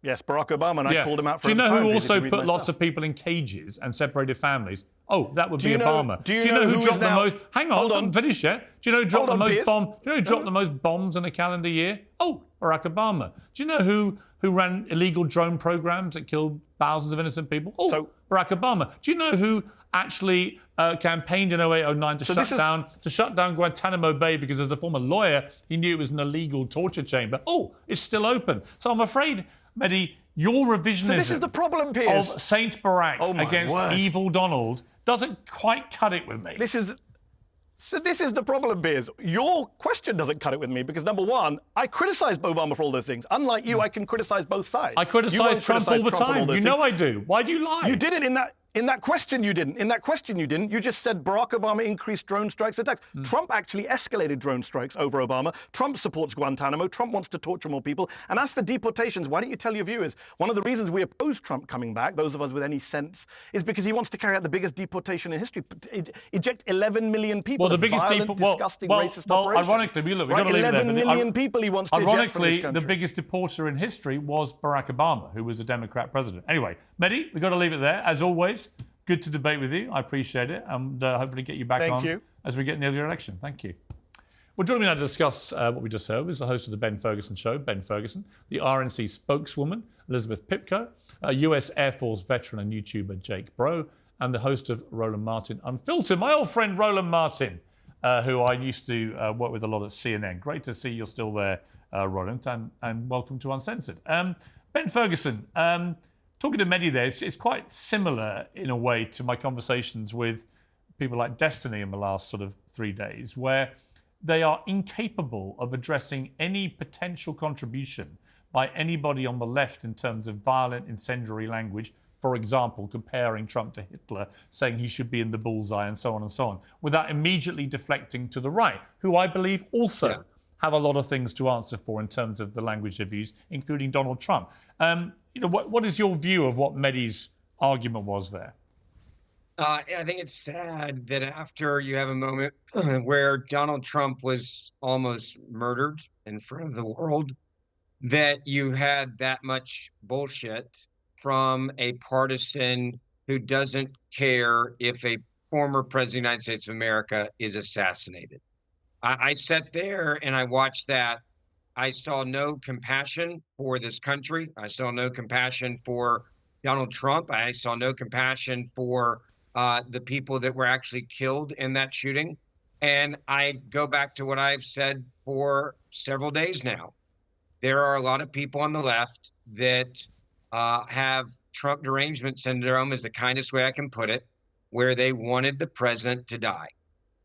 Yes, Barack Obama, and I called him out for Do you know time, who Piers, also if you read put my lots stuff. of people in cages and separated families? Oh, that would be you know- Obama. do you know who who dropped is the now- most? Hang on, Hold on. I'm finished yet. Do you know who dropped Hold the on, most Piers. bomb? Do you know who dropped the most bombs in a calendar year? Oh, Barack Obama. Do you know who ran illegal drone programs that killed thousands of innocent people? Oh, Barack Obama. Do you know who actually campaigned in 08-09 to shut down Guantanamo Bay because as a former lawyer, he knew it was an illegal torture chamber? Oh, it's still open. So I'm afraid, Mehdi, your revisionism So this is the problem, Piers. of Saint Barack against word. evil Donald doesn't quite cut it with me. This is the problem, Piers. Your question doesn't cut it with me because, number one, I criticize Obama for all those things. Unlike you, I can criticize both sides. I criticize Trump all the time. You know I do. Why do you lie? You did it in that question. You didn't. In that question, you didn't. You just said Barack Obama increased drone strikes attacks. Trump actually escalated drone strikes over Obama. Trump supports Guantanamo. Trump wants to torture more people. And as for deportations, why don't you tell your viewers one of the reasons we oppose Trump coming back, those of us with any sense, is because he wants to carry out the biggest deportation in history, eject 11 million people. Well, the biggest disgusting, racist operation. Ironically, we've got to leave it there. 11 million people he wants to eject from this Ironically, country. the biggest deporter in history was Barack Obama, who was a Democrat president. Anyway, Mehdi, we've got to leave it there. As always, good to debate with you. I appreciate it. And hopefully get you back on as we get near the election. Thank you. Well, joining me now to discuss what we just heard was the host of the Ben Ferguson Show, Ben Ferguson, the RNC spokeswoman, Elizabeth Pipko, US Air Force veteran and YouTuber Jake Broe, and the host of Roland Martin Unfiltered, my old friend Roland Martin, who I used to work with a lot at CNN. Great to see you're still there, Roland, and welcome to Uncensored. Ben Ferguson, talking to Mehdi there, it's quite similar in a way to my conversations with people like Destiny in the last sort of 3 days, where they are incapable of addressing any potential contribution by anybody on the left in terms of violent, incendiary language. For example, comparing Trump to Hitler, saying he should be in the bullseye and so on, without immediately deflecting to the right, who I believe also have a lot of things to answer for in terms of the language they've used, including Donald Trump. What is your view of what Mehdi's argument was there? I think it's sad that after you have a moment where Donald Trump was almost murdered in front of the world, that you had that much bullshit from a partisan who doesn't care if a former president of the United States of America is assassinated. I sat there and I watched that. I saw no compassion for this country. I saw no compassion for Donald Trump. I saw no compassion for the people that were actually killed in that shooting. And I go back to what I've said for several days now. There are a lot of people on the left that have Trump derangement syndrome, is the kindest way I can put it, where they wanted the president to die.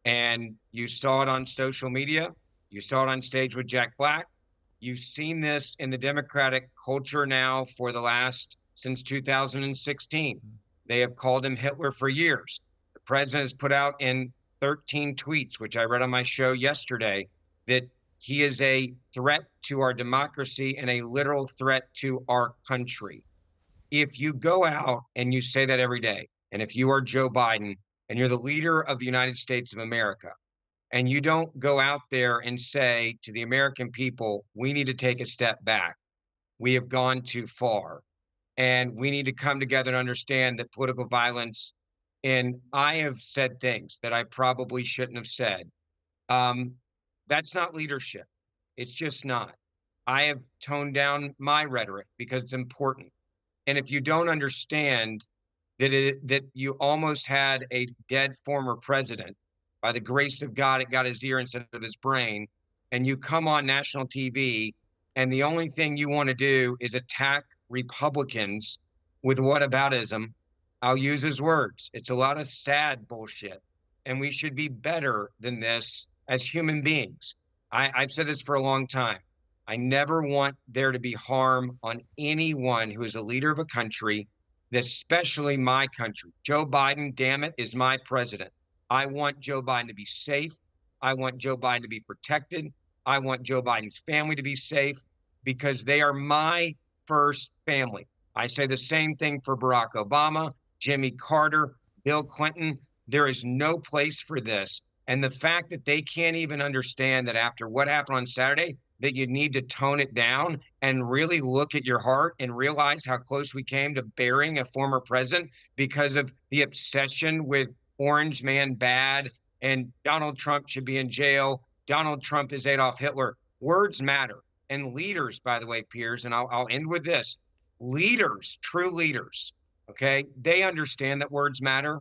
And you saw it on social media. You saw it on stage with Jack Black. You've seen this in the Democratic culture now since 2016. They have called him Hitler for years. The president has put out in 13 tweets, which I read on my show yesterday, that he is a threat to our democracy and a literal threat to our country. if you go out and you say that every day, and if you are Joe Biden and you're the leader of the United States of America, and you don't go out there and say to the American people, we need to take a step back. We have gone too far. And we need to come together and understand that political violence, and I have said things that I probably shouldn't have said. That's not leadership. It's just not. I have toned down my rhetoric because it's important. And if you don't understand that you almost had a dead former president, by the grace of God, it got his ear instead of his brain, and you come on national TV, and the only thing you want to do is attack Republicans with whataboutism. I'll use his words. It's a lot of sad bullshit, and we should be better than this as human beings. I've said this for a long time. I never want there to be harm on anyone who is a leader of a country, especially my country. Joe Biden, damn it, is my president. I want Joe Biden to be safe. I want Joe Biden to be protected. I want Joe Biden's family to be safe because they are my first family. I say the same thing for Barack Obama, Jimmy Carter, Bill Clinton. There is no place for this. And the fact that they can't even understand that after what happened on Saturday, that you need to tone it down and really look at your heart and realize how close we came to burying a former president because of the obsession with Orange Man bad and Donald Trump should be in jail. Donald Trump is Adolf Hitler. Words matter. And leaders, by the way, Piers, and I'll end with this. Leaders, true leaders, okay, they understand that words matter.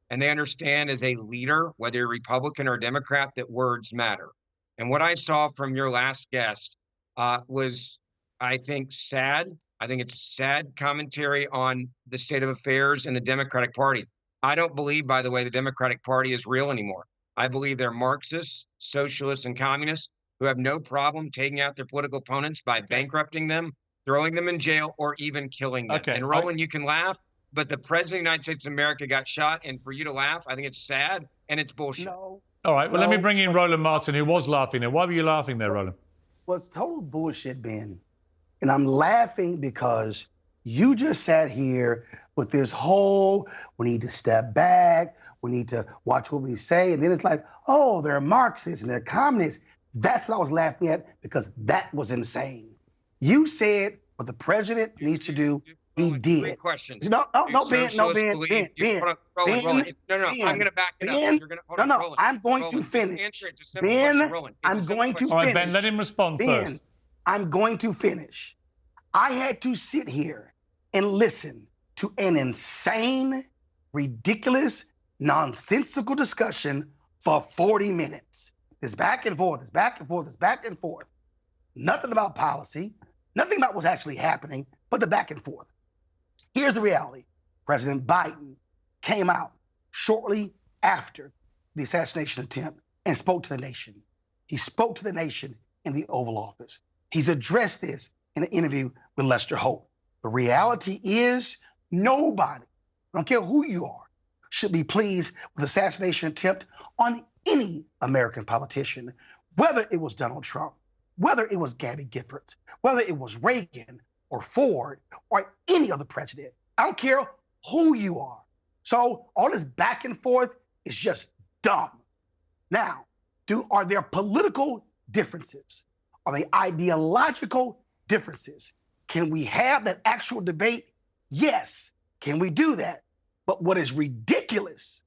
And they understand as a leader, whether you're Republican or Democrat, that words matter. And what I saw from your last guest was, I think, sad. I think it's sad commentary on the state of affairs in the Democratic Party. I don't believe, by the way, the Democratic Party is real anymore. I believe they're Marxists, socialists, and communists who have no problem taking out their political opponents by bankrupting them, throwing them in jail, or even killing them. Okay. And Roland, you can laugh, but the president of the United States of America got shot, and for you to laugh, I think it's sad and it's bullshit. No. All right, well, let me bring in Roland Martin, who was laughing there. Why were you laughing there, Roland? Well, it's total bullshit, Ben. And I'm laughing because you just sat here with this whole, we need to step back, we need to watch what we say. And then it's like, oh, they're Marxists and they're communists. That's what I was laughing at because that was insane. You said what the president needs to do, he did. 3 questions. Ben. I'm going to back it up. You're gonna, Roland, I'm going to finish. Ben, I'm going to finish. All right, Ben, let him respond first. I'm going to finish. I had to sit here and listen to an insane, ridiculous, nonsensical discussion for 40 minutes. This back and forth, this back and forth, this back and forth. Nothing about policy, nothing about what's actually happening, but the back and forth. Here's the reality. President Biden came out shortly after the assassination attempt and spoke to the nation. He spoke to the nation in the Oval Office. He's addressed this in an interview with Lester Holt. The reality is nobody, I don't care who you are, should be pleased with the assassination attempt on any American politician, whether it was Donald Trump, whether it was Gabby Giffords, whether it was Reagan or Ford or any other president. I don't care who you are. So all this back and forth is just dumb. Now, are there political differences? Are they ideological differences? Can we have that actual debate? Yes. Can we do that? But what is ridiculous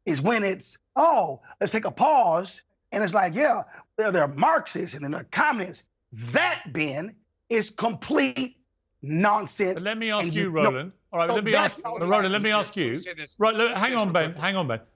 is when it's, oh, let's take a pause, and it's like, yeah, they're Marxists and then they're communists. That, Ben, is complete nonsense. But let me ask you, Roland. All right, let me ask you. Right, hang on, Ben.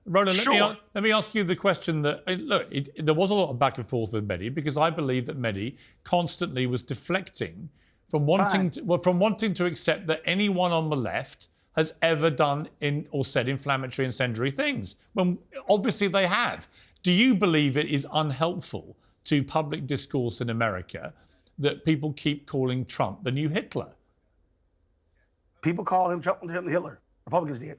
Roland, let me ask you the question that, look, there was a lot of back and forth with Mehdi because I believe that Mehdi constantly was deflecting from wanting to accept that anyone on the left has ever done or said inflammatory, incendiary things, when obviously they have. Do you believe it is unhelpful to public discourse in America that people keep calling Trump the new Hitler? People call him Trump and Hitler. Republicans did.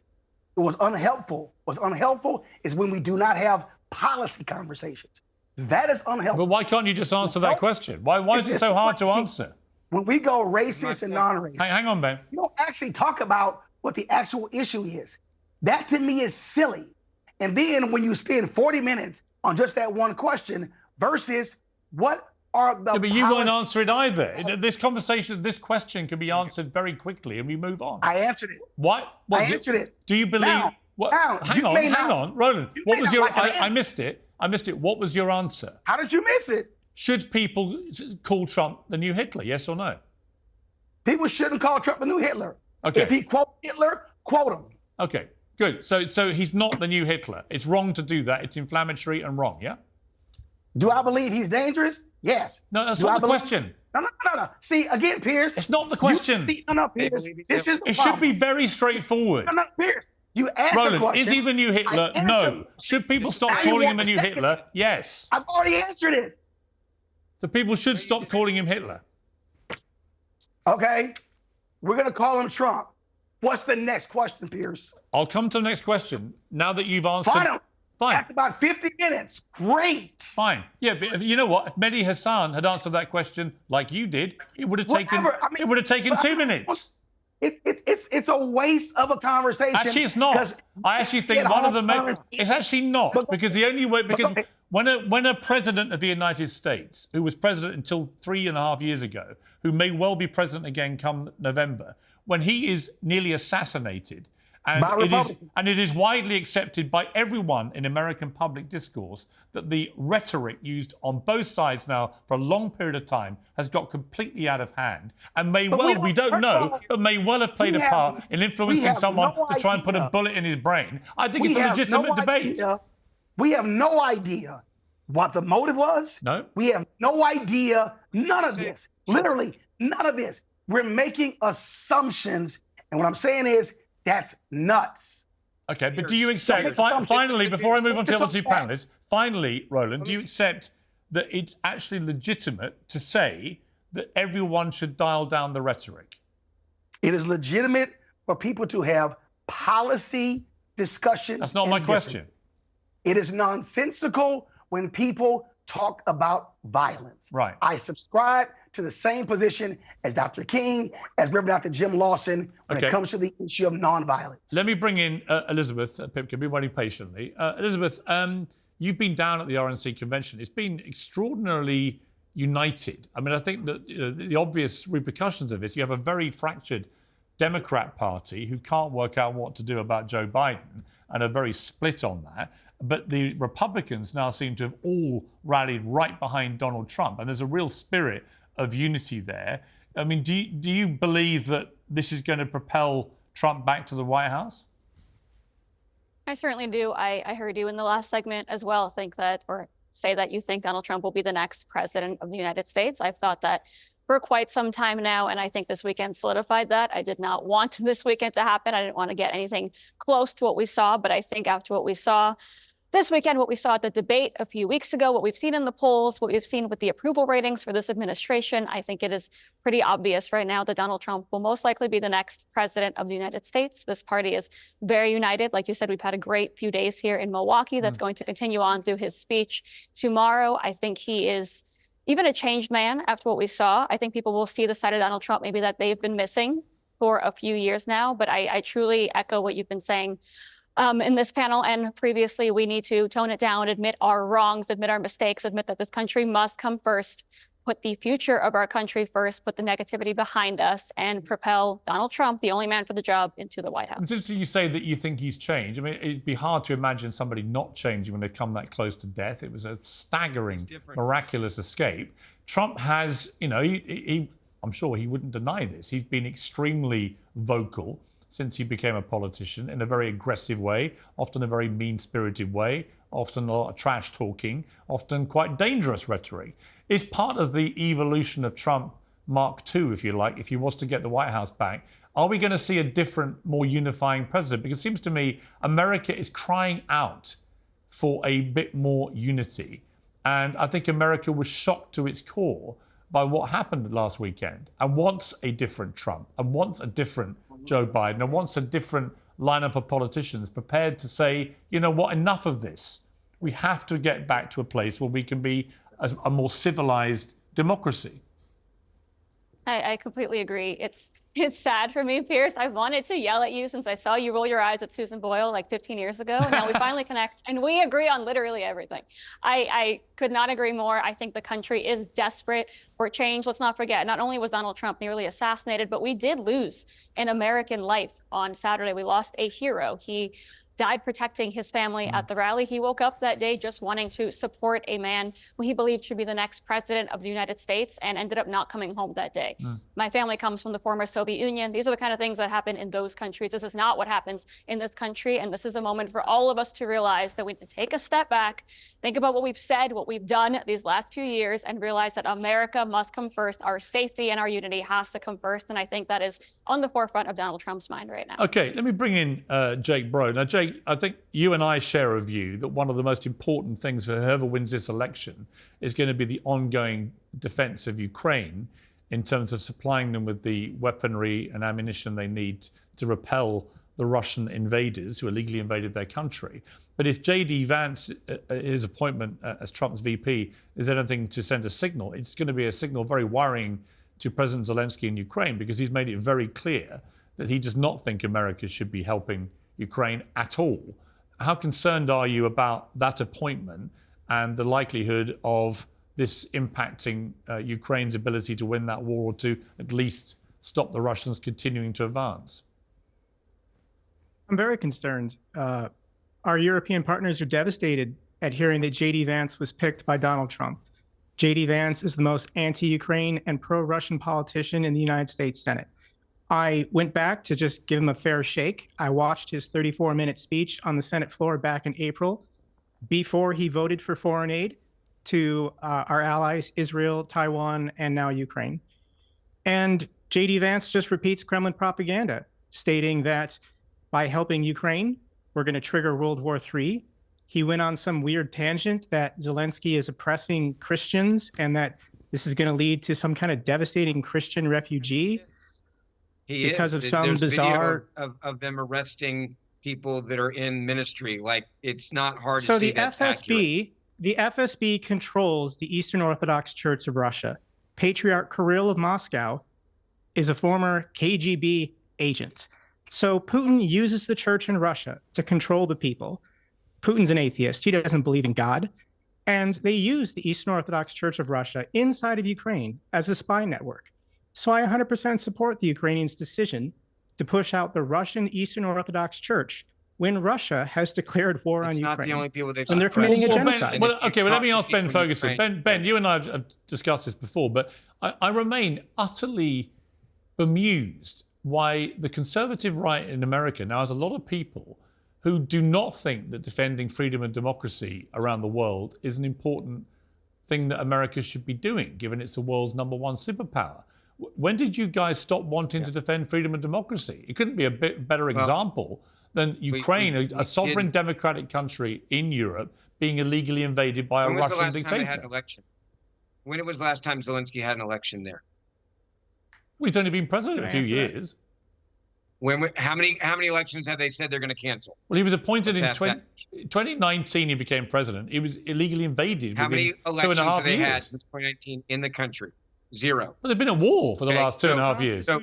It was unhelpful. What's unhelpful is when we do not have policy conversations. That is unhelpful. But why can't you just answer that question? Why is it so hard to answer? when we go racist and non-racist, hang on, Ben. You don't actually talk about what the actual issue is. That to me is silly. And then when you spend 40 minutes on just that one question versus what are the but you won't answer it either. This conversation, this question can be answered very quickly and we move on. I answered it. What I answered it. Do you believe... Now, hang on, Roland. What was your... I missed it. What was your answer? How did you miss it? Should people call Trump the new Hitler, yes or no? People shouldn't call Trump the new Hitler. Okay. If he quote Hitler, quote him. Okay, good. So he's not the new Hitler. It's wrong to do that. It's inflammatory and wrong, yeah? Do I believe he's dangerous? Yes. No, that's not the question. No. See, again, Piers. It's not the question. No, Piers. This is the It problem. should be very straightforward. No, Piers. You asked Roland, the question. is he the new Hitler? No. Should people stop calling him the new Hitler? Yes. I've already answered it. So people should stop calling him Hitler. Okay. We're going to call him Trump. What's the next question, Piers? I'll come to the next question. Now that you've answered... Fine. After about 50 minutes. Great. Fine. Yeah, but you know what? If Mehdi Hasan had answered that question like you did, it would have taken 2 minutes. It's a waste of a conversation. Actually, it's not. I actually think one of the... It's actually not, because the only way... Because when a president of the United States, who was president until 3.5 years ago, who may well be president again come November, when he is nearly assassinated... And it is widely accepted by everyone in American public discourse that the rhetoric used on both sides now for a long period of time has got completely out of hand and may well, we don't know, but may well have played a part in influencing someone to try and put a bullet in his brain. I think it's a legitimate debate. We have no idea what the motive was. No. We have no idea. None of this. Literally, none of this. We're making assumptions. And what I'm saying is, that's nuts. Okay, but do you accept, finally, before I move on to the other two panelists, finally, Roland, do you accept that it's actually legitimate to say that everyone should dial down the rhetoric? It is legitimate for people to have policy discussions. That's not my question. It is nonsensical when people talk about violence. Right. I subscribe to the same position as Dr. King, as Reverend Dr. Jim Lawson, when it comes to the issue of nonviolence. Let me bring in Elizabeth Pipko. Been waiting patiently. Elizabeth, you've been down at the RNC convention. It's been extraordinarily united. I mean, I think that the obvious repercussions of this, you have a very fractured Democrat Party who can't work out what to do about Joe Biden and are very split on that. But the Republicans now seem to have all rallied right behind Donald Trump. And there's a real spirit of unity there. I mean, do you believe that this is going to propel Trump back to the White House? I certainly do. I heard you in the last segment as well say that you think Donald Trump will be the next president of the United States. I've thought that for quite some time now, and I think this weekend solidified that. I did not want this weekend to happen. I didn't want to get anything close to what we saw, but I think after what we saw this weekend, what we saw at the debate a few weeks ago, what we've seen in the polls, what we've seen with the approval ratings for this administration, I think it is pretty obvious right now that Donald Trump will most likely be the next president of the United States. This party is very united. Like you said, we've had a great few days here in Milwaukee. That's going to continue on through his speech tomorrow. I think he is even a changed man after what we saw. I think people will see the side of Donald Trump maybe that they've been missing for a few years now. But I truly echo what you've been saying in this panel and previously. We need to tone it down, admit our wrongs, admit our mistakes, admit that this country must come first, put the future of our country first, put the negativity behind us, and propel Donald Trump, the only man for the job, into the White House. It's interesting you say that you think he's changed. I mean, it'd be hard to imagine somebody not changing when they've come that close to death. It was a staggering, miraculous escape. Trump has, I'm sure he wouldn't deny this. He's been extremely vocal since he became a politician in a very aggressive way, often a very mean-spirited way, often a lot of trash talking, often quite dangerous rhetoric. Is part of the evolution of Trump Mark II, if you like, if he was to get the White House back. Are we going to see a different, more unifying president? Because it seems to me America is crying out for a bit more unity. And I think America was shocked to its core by what happened last weekend and wants a different Trump and wants a different Joe Biden and wants a different lineup of politicians prepared to say, you know what, enough of this. We have to get back to a place where we can be a more civilized democracy. I completely agree. It's sad for me, Piers. I wanted to yell at you since I saw you roll your eyes at Susan Boyle like 15 years ago. Now we finally connect and we agree on literally everything. I could not agree more. I think the country is desperate for change. Let's not forget, not only was Donald Trump nearly assassinated, but we did lose an American life on Saturday. We lost a hero. He died protecting his family at the rally. He woke up that day just wanting to support a man who he believed should be the next president of the United States and ended up not coming home that day. My family comes from the former Soviet Union. These are the kind of things that happen in those countries. This is not what happens in this country. And this is a moment for all of us to realize that we need to take a step back, think about what we've said, what we've done these last few years, and realize that America must come first. Our safety and our unity has to come first. And I think that is on the forefront of Donald Trump's mind right now. Okay, let me bring in Jake Broe. Now, Jake, I think you and I share a view that one of the most important things for whoever wins this election is going to be the ongoing defense of Ukraine in terms of supplying them with the weaponry and ammunition they need to repel the Russian invaders who illegally invaded their country. But if J.D. Vance, his appointment as Trump's VP, is anything to send a signal, it's going to be a signal very worrying to President Zelensky in Ukraine, because he's made it very clear that he does not think America should be helping Ukraine at all. How concerned are you about that appointment and the likelihood of this impacting Ukraine's ability to win that war, or to at least stop the Russians continuing to advance? I'm very concerned. Our European partners are devastated at hearing that J.D. Vance was picked by Donald Trump. J.D. Vance is the most anti-Ukraine and pro-Russian politician in the United States Senate. I went back to just give him a fair shake. I watched his 34-minute speech on the Senate floor back in April, before he voted for foreign aid to our allies, Israel, Taiwan, and now Ukraine. And J.D. Vance just repeats Kremlin propaganda, stating that by helping Ukraine, we're going to trigger World War III. He went on some weird tangent that Zelensky is oppressing Christians and that this is going to lead to some kind of devastating Christian refugee because of some bizarre of them arresting people that are in ministry. Like, it's not hard to So see the that's accurate. The FSB controls the Eastern Orthodox Church of Russia. Patriarch Kirill of Moscow is a former KGB agent. So Putin uses the church in Russia to control the people. Putin's an atheist. He doesn't believe in God. And they use the Eastern Orthodox Church of Russia inside of Ukraine as a spy network. So I 100% support the Ukrainians' decision to push out the Russian Eastern Orthodox Church when Russia has declared war on Ukraine. It's not the only people they've and they're committing a genocide. Let me ask Ben Ferguson. Ben, you and I have discussed this before, but I remain utterly bemused why the conservative right in America now has a lot of people who do not think that defending freedom and democracy around the world is an important thing that America should be doing, given it's the world's #1 superpower. When did you guys stop wanting to defend freedom and democracy? It couldn't be a bit better example than Ukraine, a sovereign democratic country in Europe, being illegally invaded by a Russian dictator. When was the last time Zelensky had an election there? Well, he's only been president a few years. How many elections have they said they're going to cancel? Well, he was appointed in 2019. He became president. He was illegally invaded. How many elections have they had years. since 2019 in the country? Zero. Well, there's been a war for the last 2.5 years. So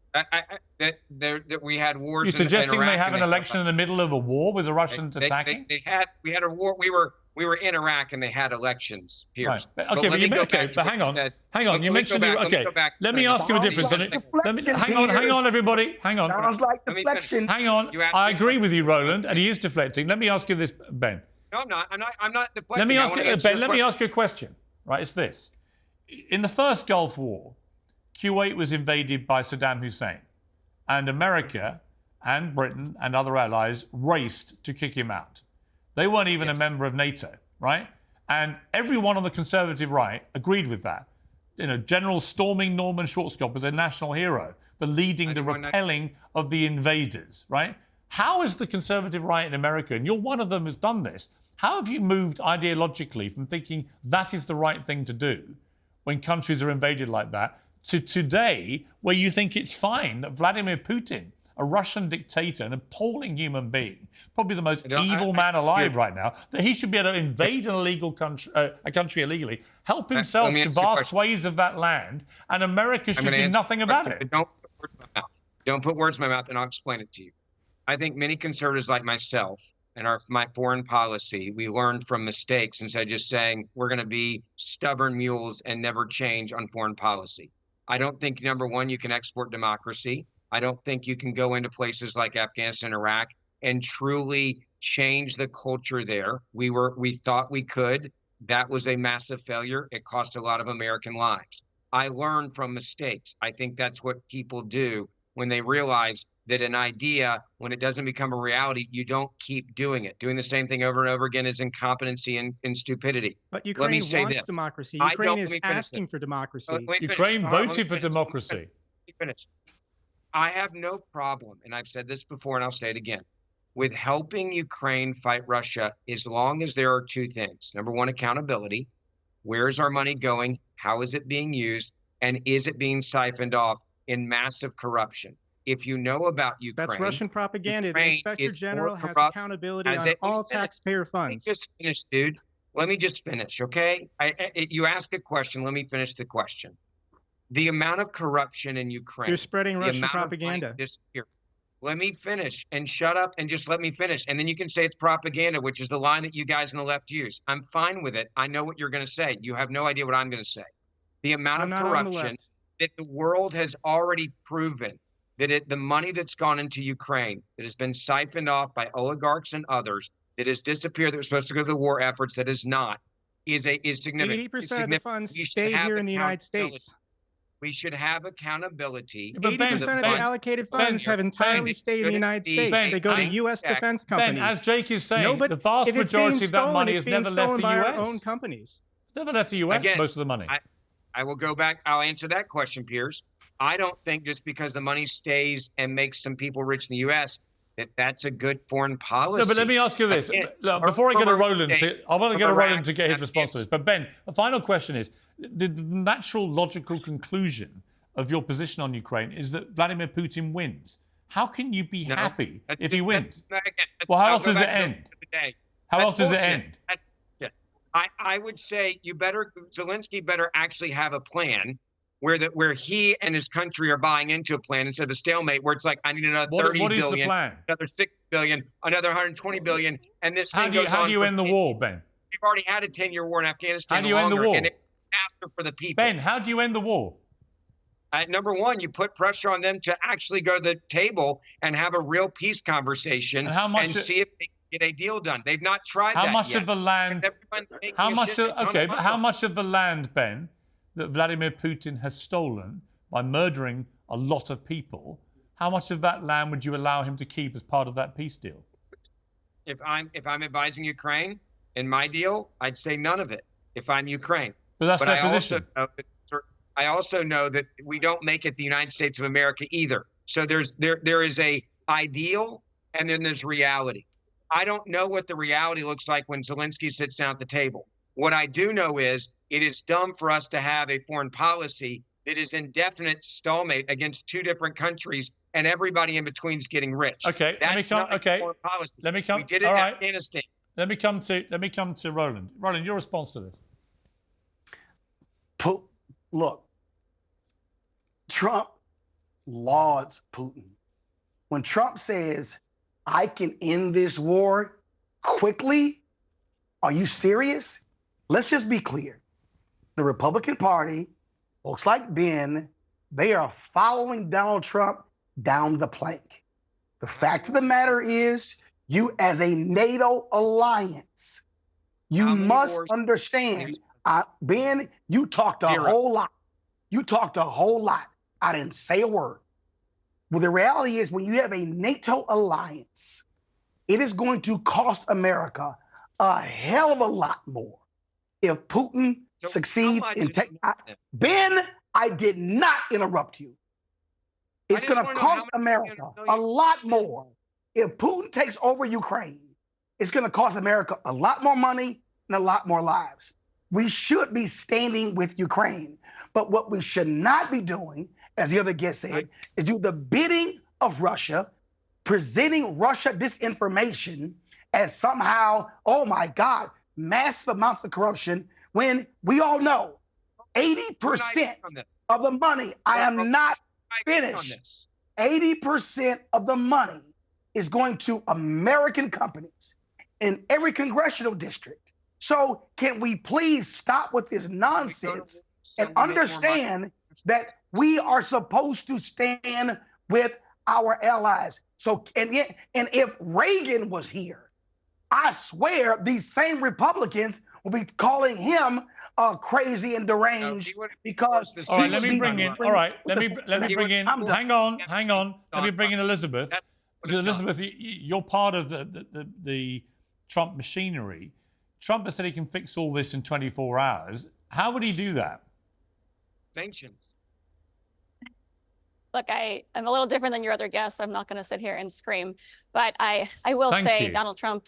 that we had wars. You're suggesting in Iraq they have an election in the middle of a war with the Russians attacking? We had a war. We were in Iraq and they had elections. Piers. Right. But hang on. You mentioned Let me ask you a difference. Hang on, everybody. Hang on. Sounds like deflection. Hang on. I agree with you, Roland, and he is deflecting. Let me ask you this, Ben. No, I'm not. I'm not deflecting. Let me ask you, Ben. Let me ask you a question. Right? It's this. In the first Gulf War, Kuwait was invaded by Saddam Hussein, and America and Britain and other allies raced to kick him out. They weren't even a member of NATO, right? And everyone on the conservative right agreed with that. You know, General Storming Norman Schwarzkopf was a national hero for leading the repelling of the invaders, right? How is the conservative right in America, and you're one of them who's done this, how have you moved ideologically from thinking that is the right thing to do when countries are invaded like that, to today, where you think it's fine that Vladimir Putin, a Russian dictator, an appalling human being, probably the most evil man alive right now, that he should be able to invade an illegal country, a country illegally, help himself to vast swathes of that land, and America should do nothing about it. Don't put words in my mouth, and I'll explain it to you. I think many conservatives like myself and my foreign policy, we learned from mistakes instead of just saying we're going to be stubborn mules and never change on foreign policy. I don't think, number one, you can export democracy. I don't think you can go into places like Afghanistan, Iraq, and truly change the culture there. We thought we could. That was a massive failure. It cost a lot of American lives. I learned from mistakes. I think that's what people do when they realize that an idea, when it doesn't become a reality, you don't keep doing it. Doing the same thing over and over again is incompetency and stupidity. But Ukraine wants democracy. Ukraine is asking for democracy. Ukraine voted for democracy. Let me finish. I have no problem, and I've said this before and I'll say it again, with helping Ukraine fight Russia as long as there are two things. Number one, accountability. Where is our money going? How is it being used? And is it being siphoned off in massive corruption? If you know about Ukraine, that's Russian propaganda. The Inspector General has accountability on all taxpayer funds. Let me just finish, dude. Let me just finish, okay? You ask a question. Let me finish the question. The amount of corruption in Ukraine. You're spreading Russian propaganda. Let me finish and shut up and just let me finish. And then you can say it's propaganda, which is the line that you guys on the left use. I'm fine with it. I know what you're going to say. You have no idea what I'm going to say. The amount of corruption that the world has already proven that the money that's gone into Ukraine, that has been siphoned off by oligarchs and others, that has disappeared, that was supposed to go to the war efforts, that is not, is significant. 80% of the funds stay here in the United States. We should have accountability. 80% of the allocated funds have entirely stayed in the United States. They go to U.S. defense companies. Ben, as Jake is saying, the vast majority of that money has never left the U.S. Our own companies. It's never left the U.S., most of the money. I will go back. I'll answer that question, Piers. I don't think just because the money stays and makes some people rich in the U.S., that's a good foreign policy. No, but let me ask you this. Look, before I go to Roland, I want to go to Roland to get his response to this. But Ben, the final question is, the natural logical conclusion of your position on Ukraine is that Vladimir Putin wins. How can you be happy if he wins? Well, how else does it end? How else does it end? I would say Zelensky better actually have a plan where he and his country are buying into a plan instead of a stalemate where it's like, I need another 30 what billion, is the plan? Another 6 billion, another 120 billion, and this thing goes on. How do you end the war, Ben? We've already had a 10-year war in Afghanistan. How do you end the war? And it's faster for the people. Ben, how do you end the war? Number one, you put pressure on them to actually go to the table and have a real peace conversation and see if they can get a deal done. They've not tried that yet. How much of the land? How much of the land, Ben, that Vladimir Putin has stolen by murdering a lot of people, how much of that land would you allow him to keep as part of that peace deal? If I'm advising Ukraine in my deal, I'd say none of it if I'm Ukraine. But that's their position. I also know that we don't make it the United States of America either. So there is a ideal and then there's reality. I don't know what the reality looks like when Zelensky sits down at the table. What I do know is it is dumb for us to have a foreign policy that is indefinite stalemate against two different countries and everybody in between is getting rich. Okay, That's not a foreign policy. Let me come. We did it in Afghanistan. Let me come to Roland. Roland, your response to this. Look, Trump lauds Putin. When Trump says, I can end this war quickly, are you serious? Let's just be clear. The Republican Party, folks like Ben, they are following Donald Trump down the plank. The fact of the matter is, you as a NATO alliance, you must understand, Ben, you talked a whole lot. You talked a whole lot. I didn't say a word. Well, the reality is when you have a NATO alliance, it is going to cost America a hell of a lot more if Putin succeeds in taking. Ben, I did not interrupt you. It's going to cost America a lot more if Putin takes over Ukraine. It's going to cost America a lot more money and a lot more lives. We should be standing with Ukraine. But what we should not be doing, as the other guest said, is do the bidding of Russia, presenting Russia disinformation as somehow, oh my God, massive amounts of corruption, when we all know 80% of the money, I am not finished, 80% of the money is going to American companies in every congressional district. So can we please stop with this nonsense and understand that we are supposed to stand with our allies? So, and if Reagan was here, I swear these same Republicans will be calling him crazy and deranged because. All right, let me bring in. All right, let me bring in. Hang on. Let me bring in Elizabeth. Because Elizabeth, you're part of the Trump machinery. Trump has said he can fix all this in 24 hours. How would he do that? Sanctions. Look, I'm a little different than your other guests. I'm not going to sit here and scream, but I will say Donald Trump,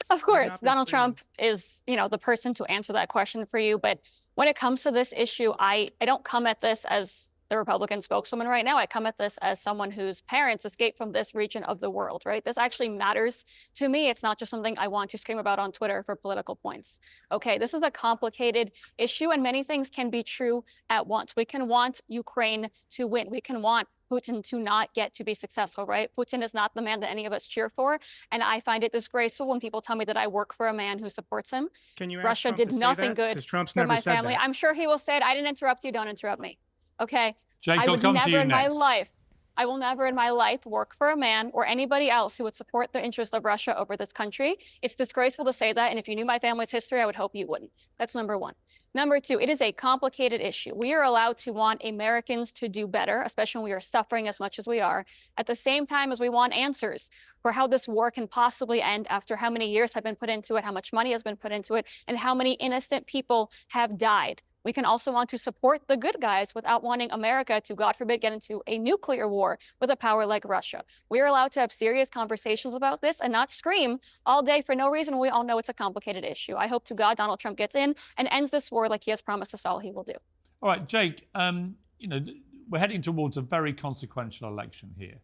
of course, Donald Trump is, the person to answer that question for you. But when it comes to this issue, I don't come at this as the Republican spokeswoman right now. I come at this as someone whose parents escaped from this region of the world, right? This actually matters to me. It's not just something I want to scream about on Twitter for political points. Okay, this is a complicated issue and many things can be true at once. We can want Ukraine to win. We can want Putin to not get to be successful, right? Putin is not the man that any of us cheer for. And I find it disgraceful when people tell me that I work for a man who supports him. Can you ask Russia Trump did to say nothing that? good 'Cause Trump's for never my said family. that. I'm sure he will say it. I didn't interrupt you. Don't interrupt me. Okay. Jake, I I'll would come to never you in my next. life, I will never in my life work for a man or anybody else who would support the interest of Russia over this country. It's disgraceful to say that. And if you knew my family's history, I would hope you wouldn't. That's number one. Number two, it is a complicated issue. We are allowed to want Americans to do better, especially when we are suffering as much as we are, at the same time as we want answers for how this war can possibly end after how many years have been put into it, how much money has been put into it, and how many innocent people have died. We can also want to support the good guys without wanting America to, God forbid, get into a nuclear war with a power like Russia. We are allowed to have serious conversations about this and not scream all day for no reason. We all know it's a complicated issue. I hope to God Donald Trump gets in and ends this war like he has promised us all he will do. All right, Jake, we're heading towards a very consequential election here.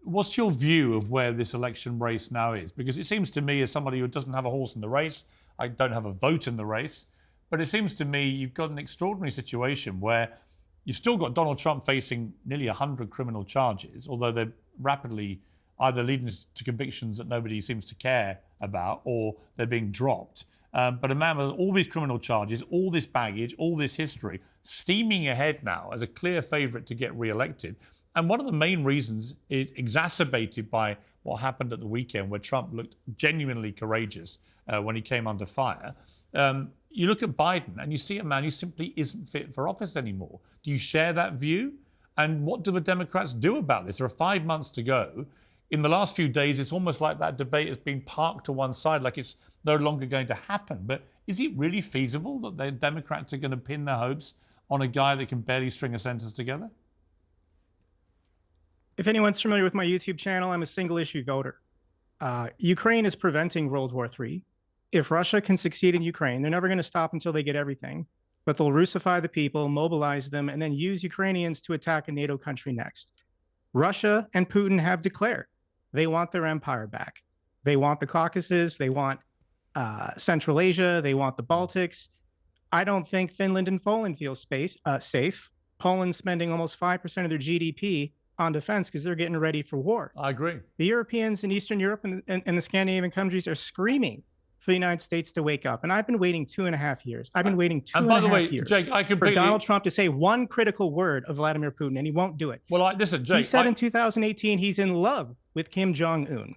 What's your view of where this election race now is? Because it seems to me, as somebody who doesn't have a horse in the race, I don't have a vote in the race, but it seems to me you've got an extraordinary situation where you've still got Donald Trump facing nearly 100 criminal charges, although they're rapidly either leading to convictions that nobody seems to care about or they're being dropped. But a man with all these criminal charges, all this baggage, all this history, steaming ahead now as a clear favourite to get re-elected. And one of the main reasons is exacerbated by what happened at the weekend where Trump looked genuinely courageous when he came under fire. You look at Biden and you see a man who simply isn't fit for office anymore. Do you share that view? And what do the Democrats do about this? There are 5 months to go. In the last few days, it's almost like that debate has been parked to one side, like it's no longer going to happen. But is it really feasible that the Democrats are going to pin their hopes on a guy that can barely string a sentence together? If anyone's familiar with my YouTube channel, I'm a single issue voter. Ukraine is preventing World War III. If Russia can succeed in Ukraine, they're never going to stop until they get everything. But they'll Russify the people, mobilize them, and then use Ukrainians to attack a NATO country next. Russia and Putin have declared they want their empire back. They want the Caucasus. They want Central Asia. They want the Baltics. I don't think Finland and Poland feel safe. Poland's spending almost 5% of their GDP on defense because they're getting ready for war. I agree. The Europeans in Eastern Europe and the Scandinavian countries are screaming for the United States to wake up. And I've been waiting 2.5 years. I've been waiting two and a half years Jake, for Donald Trump to say one critical word of Vladimir Putin, and he won't do it. Well, listen, Jake. He said in 2018 he's in love with Kim Jong-un.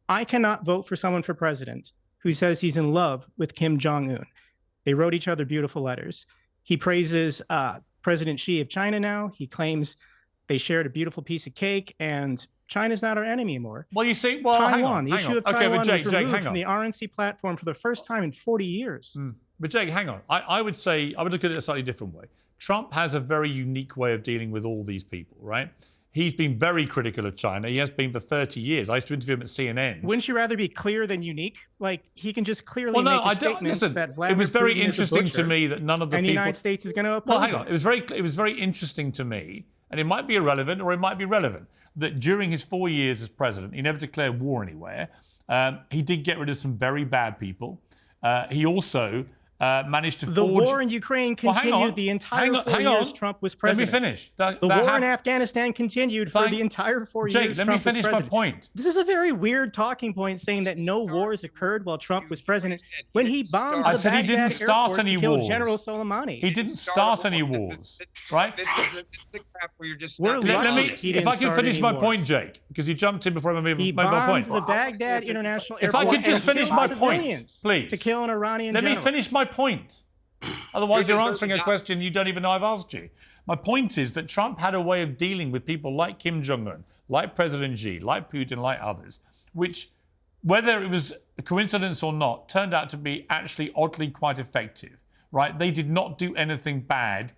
I cannot vote for someone for president who says he's in love with Kim Jong-un. They wrote each other beautiful letters. He praises President Xi of China now. He claims they shared a beautiful piece of cake, and China's not our enemy anymore. Well, you see, Taiwan, the issue of Taiwan was Jake, removed from the RNC platform for the first time in 40 years. But Jake, hang on. I would say, I would look at it a slightly different way. Trump has a very unique way of dealing with all these people, right? He's been very critical of China. He has been for 30 years. I used to interview him at CNN. Wouldn't you rather be clear than unique? Like, he can just clearly make a statement that Vladimir it was very Putin interesting is a to me that none of the and people... the United States is going to oppose Well, hang on. It was very interesting to me and it might be irrelevant or it might be relevant, that during his 4 years as president, he never declared war anywhere. He did get rid of some very bad people. He also managed to the forge... war in Ukraine continued the entire 4 years Trump was president. Let me finish. The war in Afghanistan continued for the entire 4 years Jake, let me Trump was finish my president. point. This is a very weird talking point, saying that no wars occurred while Trump was president, when he bombed the Baghdad he didn't start airport any to kill wars. General Soleimani. He didn't start any wars, right? This is the crap where you're just We're not lucky Let he me, didn't if I can start finish any my wars. point, Jake, because you jumped in before I made He my point. bombed the Baghdad International If I Airport could just and finish killed my point, civilians please. to kill an Iranian Let me general. finish my point. Otherwise, you're just answering a question you don't even know I've asked you. My point is that Trump had a way of dealing with people like Kim Jong-un, like President Xi, like Putin, like others, which, whether it was a coincidence or not, turned out to be actually oddly quite effective, right? They did not do anything bad,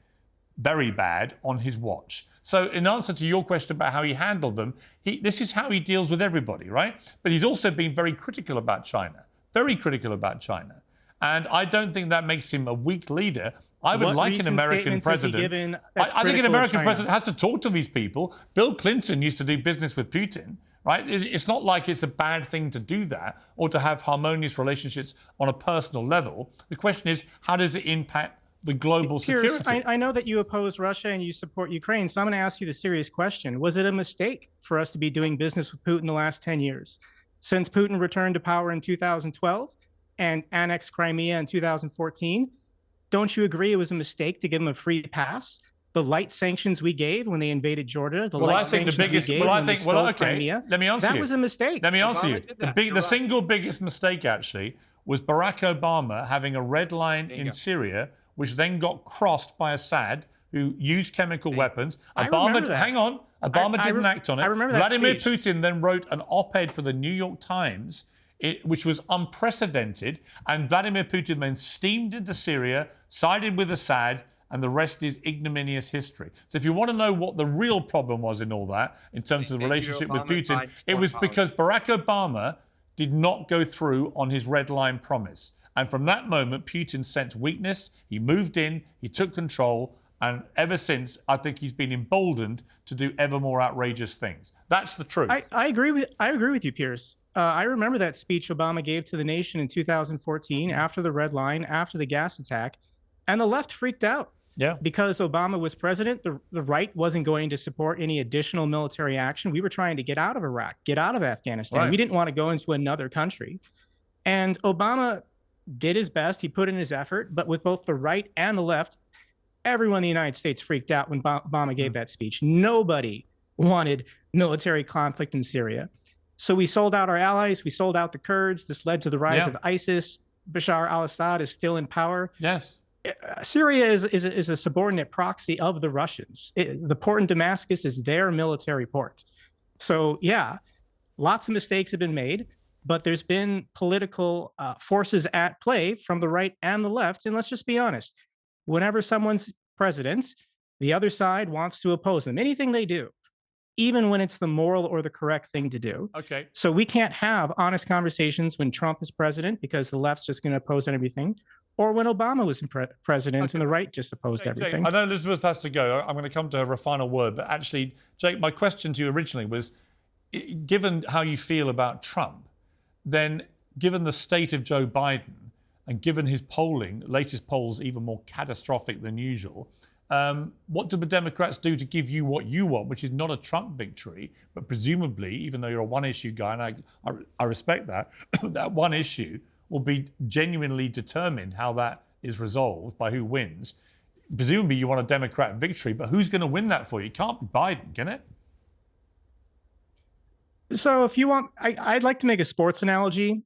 very bad, on his watch. So in answer to your question about how he handled them, this is how he deals with everybody, right? But he's also been very critical about China, very critical about China. And I don't think that makes him a weak leader. I would like an American president. I think an American president has to talk to these people. Bill Clinton used to do business with Putin, right? It's not like it's a bad thing to do that or to have harmonious relationships on a personal level. The question is, how does it impact the global Piers, security? I know that you oppose Russia and you support Ukraine, so I'm going to ask you the serious question. Was it a mistake for us to be doing business with Putin the last 10 years? Since Putin returned to power in 2012 and annexed Crimea in 2014, don't you agree it was a mistake to give him a free pass? The light sanctions we gave when they invaded Georgia, I think the biggest. Crimea, let me answer you. That was a mistake. Let me answer you. The single biggest mistake, actually, was Barack Obama having a red line in Syria, which then got crossed by Assad, who used chemical weapons. Obama didn't act on it. I remember that Vladimir speech. Putin then wrote an op-ed for the New York Times, which was unprecedented, and Vladimir Putin then steamed into Syria, sided with Assad, and the rest is ignominious history. So if you want to know what the real problem was in all that, in terms of the relationship with Putin, it was because Barack Obama did not go through on his red line promise. And from that moment, Putin sensed weakness, he moved in, he took control, and ever since, I think he's been emboldened to do ever more outrageous things. That's the truth. I agree with you, Piers. I remember that speech Obama gave to the nation in 2014 after the red line, after the gas attack, and the left freaked out. Yeah. Because Obama was president, the right wasn't going to support any additional military action. We were trying to get out of Iraq, get out of Afghanistan. Right. We didn't want to go into another country. And Obama did his best. He put in his effort, but with both the right and the left, everyone in the United States freaked out when Obama gave that speech. Nobody wanted military conflict in Syria. So we sold out our allies. We sold out the Kurds. This led to the rise of ISIS. Bashar al-Assad is still in power. Yes. Syria is a subordinate proxy of the Russians. The port in Damascus is their military port. So, yeah, lots of mistakes have been made, but there's been political forces at play from the right and the left. And let's just be honest. Whenever someone's president, the other side wants to oppose them. Anything they do, even when it's the moral or the correct thing to do. Okay. So we can't have honest conversations when Trump is president because the left's just going to oppose everything, or when Obama was president and the right just opposed everything. Jake, I know Elizabeth has to go. I'm going to come to her for a final word. But actually, Jake, my question to you originally was, given how you feel about Trump, then given the state of Joe Biden, and given his polling, latest polls even more catastrophic than usual, what do the Democrats do to give you what you want, which is not a Trump victory, but presumably, even though you're a one-issue guy, and I respect that, that one issue will be genuinely determined how that is resolved by who wins. Presumably you want a Democrat victory, but who's going to win that for you? It can't be Biden, can it? So if you want, I'd like to make a sports analogy.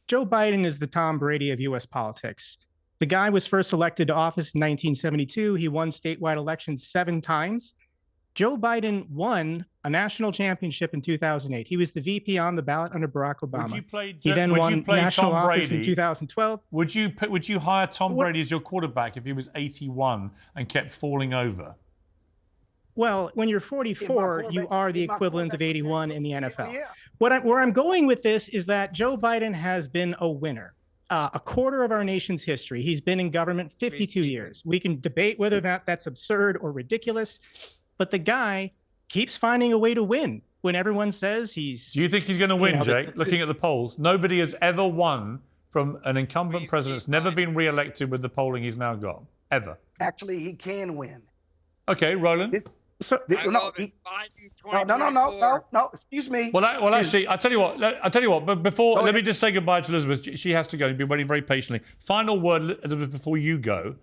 Joe Biden is the Tom Brady of U.S. politics. The guy was first elected to office in 1972. He won statewide elections 7 times. Joe Biden won a national championship in 2008. He was the VP on the ballot under Barack Obama. He then won national office in 2012. Would you hire Tom Brady as your quarterback if he was 81 and kept falling over? Well, when you're 44, you are the equivalent of 81 in the NFL. Where I'm going with this is that Joe Biden has been a winner. a quarter of our nation's history. He's been in government 52 years. We can debate whether that's absurd or ridiculous, but the guy keeps finding a way to win when everyone says he's... Do you think he's going to win, Jake? Looking at the polls, nobody has ever won from an incumbent president that's never been re-elected with the polling he's now got, ever. Actually, he can win. Okay, Roland. No, excuse me. Actually, I tell you what. But before, let me just say goodbye to Elizabeth. She has to go. You've been waiting very patiently. Final word, Elizabeth, before you go.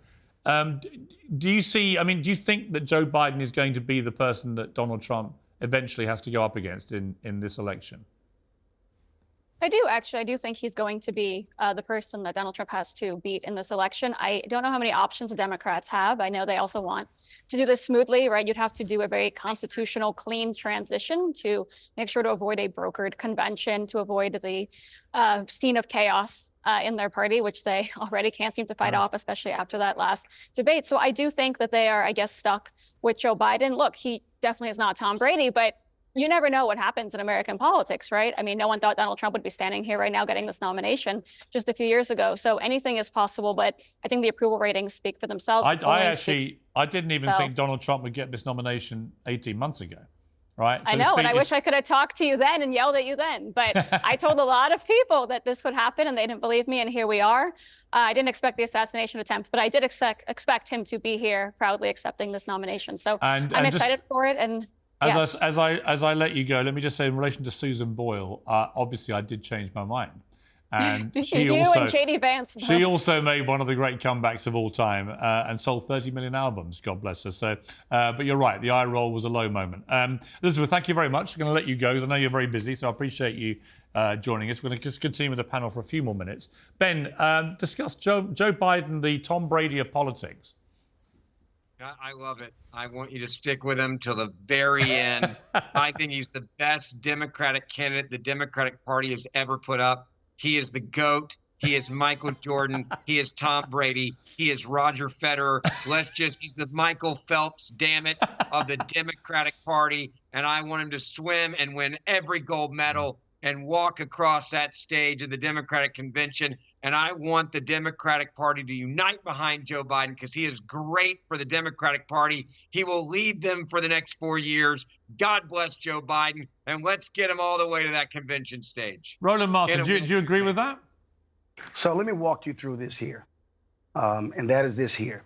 Do you think that Joe Biden is going to be the person that Donald Trump eventually has to go up against in this election? I do, actually. I do think he's going to be the person that Donald Trump has to beat in this election. I don't know how many options the Democrats have. I know they also want to do this smoothly, right? You'd have to do a very constitutional, clean transition to make sure to avoid a brokered convention, to avoid the scene of chaos in their party, which they already can't seem to fight off, especially after that last debate. So I do think that they are, I guess, stuck with Joe Biden. Look, he definitely is not Tom Brady, but you never know what happens in American politics, right? I mean, no one thought Donald Trump would be standing here right now getting this nomination just a few years ago. So anything is possible, but I think the approval ratings speak for themselves. I didn't even think Donald Trump would get this nomination 18 months ago, right? So I know, and I wish I could have talked to you then and yelled at you then. But I told a lot of people that this would happen, and they didn't believe me, and here we are. I didn't expect the assassination attempt, but I did expect him to be here proudly accepting this nomination. So I'm excited for it. And As I let you go, let me just say in relation to Susan Boyle, obviously I did change my mind. And she and JD Vance. She also made one of the great comebacks of all time and sold 30 million albums, God bless her. So, but you're right, the eye roll was a low moment. Elizabeth, thank you very much. I'm going to let you go because I know you're very busy, so I appreciate you joining us. We're going to just continue with the panel for a few more minutes. Ben, discuss Joe Biden, the Tom Brady of politics. I love it. I want you to stick with him till the very end. I think he's the best Democratic candidate the Democratic Party has ever put up. He is the GOAT. He is Michael Jordan. He is Tom Brady. He is Roger Federer. He's the Michael Phelps, damn it, of the Democratic Party. And I want him to swim and win every gold medal and walk across that stage of the Democratic convention. And I want the Democratic Party to unite behind Joe Biden because he is great for the Democratic Party. He will lead them for the next 4 years. God bless Joe Biden. And let's get him all the way to that convention stage. Roland Martin, do you agree with that? So let me walk you through this here. And that is this here.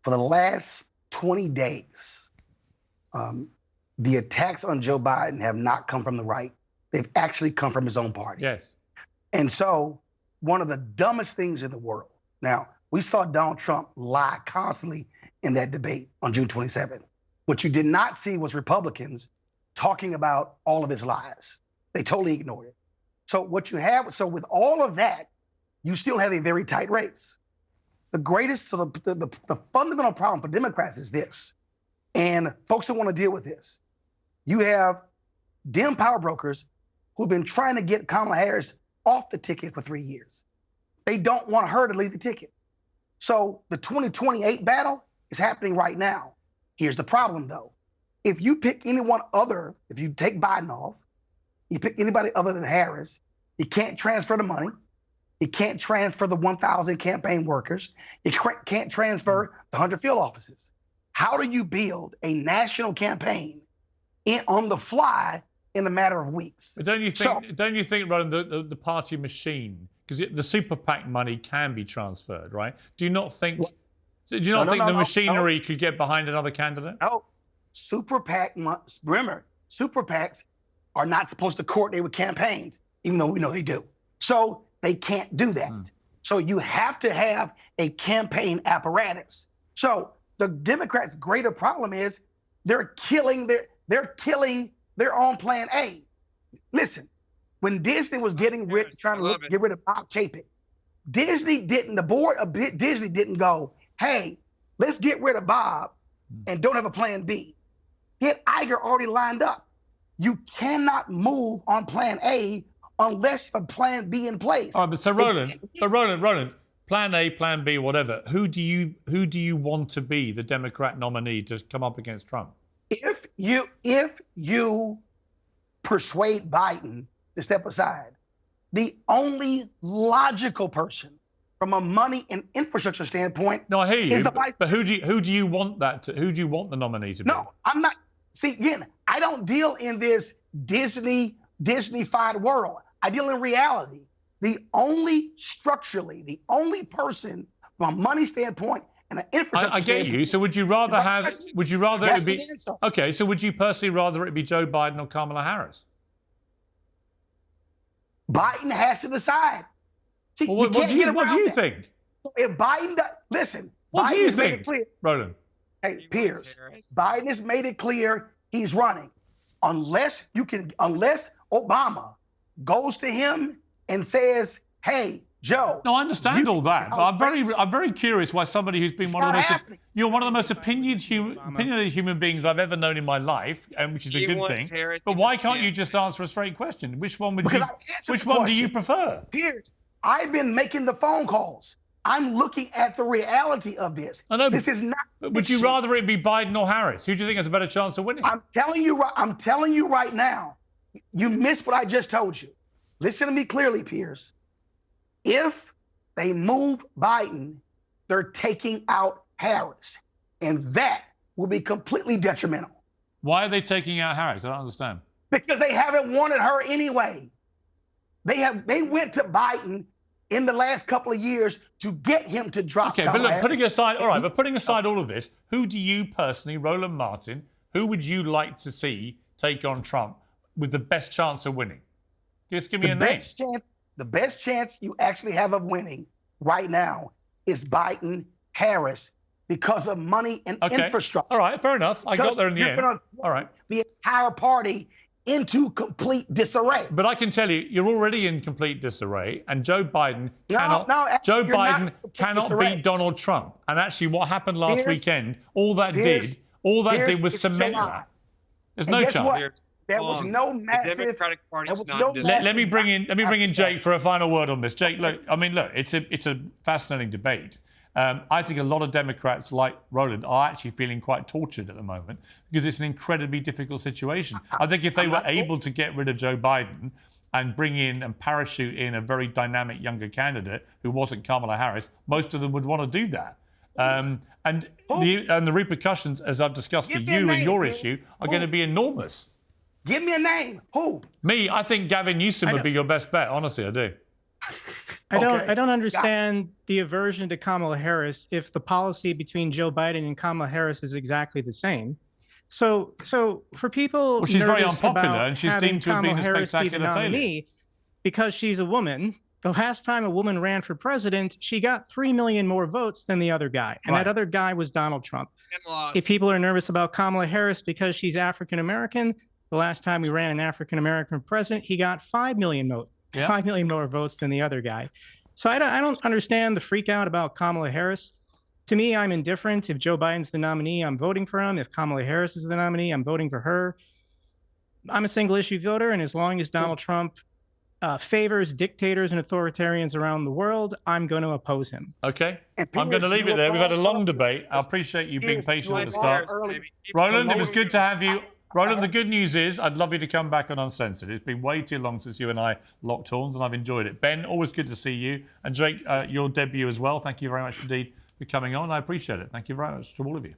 For the last 20 days, the attacks on Joe Biden have not come from the right. They've actually come from his own party. Yes. And so one of the dumbest things in the world. Now, we saw Donald Trump lie constantly in that debate on June 27th. What you did not see was Republicans talking about all of his lies. They totally ignored it. So what you have, so with all of that, you still have a very tight race. The greatest, so the fundamental problem for Democrats is this, and folks don't want to deal with this. You have Dem power brokers who've been trying to get Kamala Harris off the ticket for 3 years. They don't want her to leave the ticket. So the 2028 battle is happening right now. Here's the problem, though. If you pick anyone other, if you take Biden off, you pick anybody other than Harris, you can't transfer the money. You can't transfer the 1,000 campaign workers. You can't transfer the 100 field offices. How do you build a national campaign on the fly in a matter of weeks? But don't you think, Roland, the party machine, because the super PAC money can be transferred, right? Do you not think the machinery could get behind another candidate? No. Super PAC, remember, super PACs are not supposed to coordinate with campaigns, even though we know they do. So they can't do that. So you have to have a campaign apparatus. So the Democrats' greater problem is they're killing their own plan A. Listen, when Disney was trying to get rid of Bob Chapek, the board of Disney didn't go, hey, let's get rid of Bob and don't have a plan B. He had Iger already lined up. You cannot move on plan A unless you have a plan B in place. All right, but Roland, plan A, plan B, whatever. Who do you want to be the Democrat nominee to come up against Trump? If you persuade Biden to step aside, the only logical person from a money and infrastructure standpoint. No, I hear you. Is the vice but who do you want that to? Who do you want the nominee to be? No, I'm not. See, again, I don't deal in this Disney-fied world. I deal in reality. The only person from a money standpoint and an infrastructure I get standpoint. you. So would you rather have? Would you rather Yes, it be? the answer. Okay. So would you personally rather it be Joe Biden or Kamala Harris? Biden has to decide. See, Well, what do you think? If Biden listen, What Biden do you has made think, it clear. Roland? Hey, Piers, Biden has made it clear he's running. Unless Obama goes to him and says, "Hey, Joe." No, I understand all that, but I'm very curious why somebody who's been one of the most opinionated human beings I've ever known in my life, and which is a good thing. But why can't you just answer a straight question? Which one do you prefer? Piers, I've been making the phone calls. I'm looking at the reality of this. I know, this is not. Would you rather it be Biden or Harris? Who do you think has a better chance of winning? I'm telling you right now. You missed what I just told you. Listen to me clearly, Piers. If they move Biden, they're taking out Harris, and that will be completely detrimental. Why are they taking out Harris? I don't understand. Because they haven't wanted her anyway. They went to Biden in the last couple of years to get him to drop. Okay, but look, putting aside all of this, who do you personally, Roland Martin, who would you like to see take on Trump with the best chance of winning? Just give me a name. The best chance you actually have of winning right now is Biden-Harris because of money and infrastructure. All right, fair enough. I got there in the end. All right. The entire party into complete disarray. But I can tell you, you're already in complete disarray, and Joe Biden cannot beat Donald Trump. And actually, what happened last weekend, all that did was cement that. There's no chance. There was no massive. The Democratic Party is not. Let me bring in Jake for a final word on this. Jake, look, it's a fascinating debate. I think a lot of Democrats, like Roland, are actually feeling quite tortured at the moment because it's an incredibly difficult situation. I think if they were able to get rid of Joe Biden and bring in and parachute in a very dynamic younger candidate who wasn't Kamala Harris, most of them would want to do that. And the repercussions, as I've discussed for you and your issue, are going to be enormous. Give me a name. Who? Me, I think Gavin Newsom would be your best bet. Honestly, I do. I don't understand the aversion to Kamala Harris if the policy between Joe Biden and Kamala Harris is exactly the same. So for people, she's very nervous unpopular, about and she's having deemed to have been Kamala a Harris be the spectacular failure. nominee, because she's a woman. The last time a woman ran for president, she got 3 million more votes than the other guy, and that other guy was Donald Trump. If people are nervous about Kamala Harris because she's African American, the last time we ran an African American president, he got 5 million votes. 5 million more votes than the other guy. So I don't understand the freak out about Kamala Harris. To me, I'm indifferent. If Joe Biden's the nominee, I'm voting for him. If Kamala Harris is the nominee, I'm voting for her. I'm a single issue voter, and as long as Donald Trump favors dictators and authoritarians around the world, I'm going to oppose him. Okay. I'm going to leave it there. We've had a long debate. I appreciate you being patient at the start. Roland, it was good to have you. Roland, the good news is I'd love you to come back on Uncensored. It's been way too long since you and I locked horns, and I've enjoyed it. Ben, always good to see you. And Jake, your debut as well. Thank you very much indeed for coming on. I appreciate it. Thank you very much to all of you.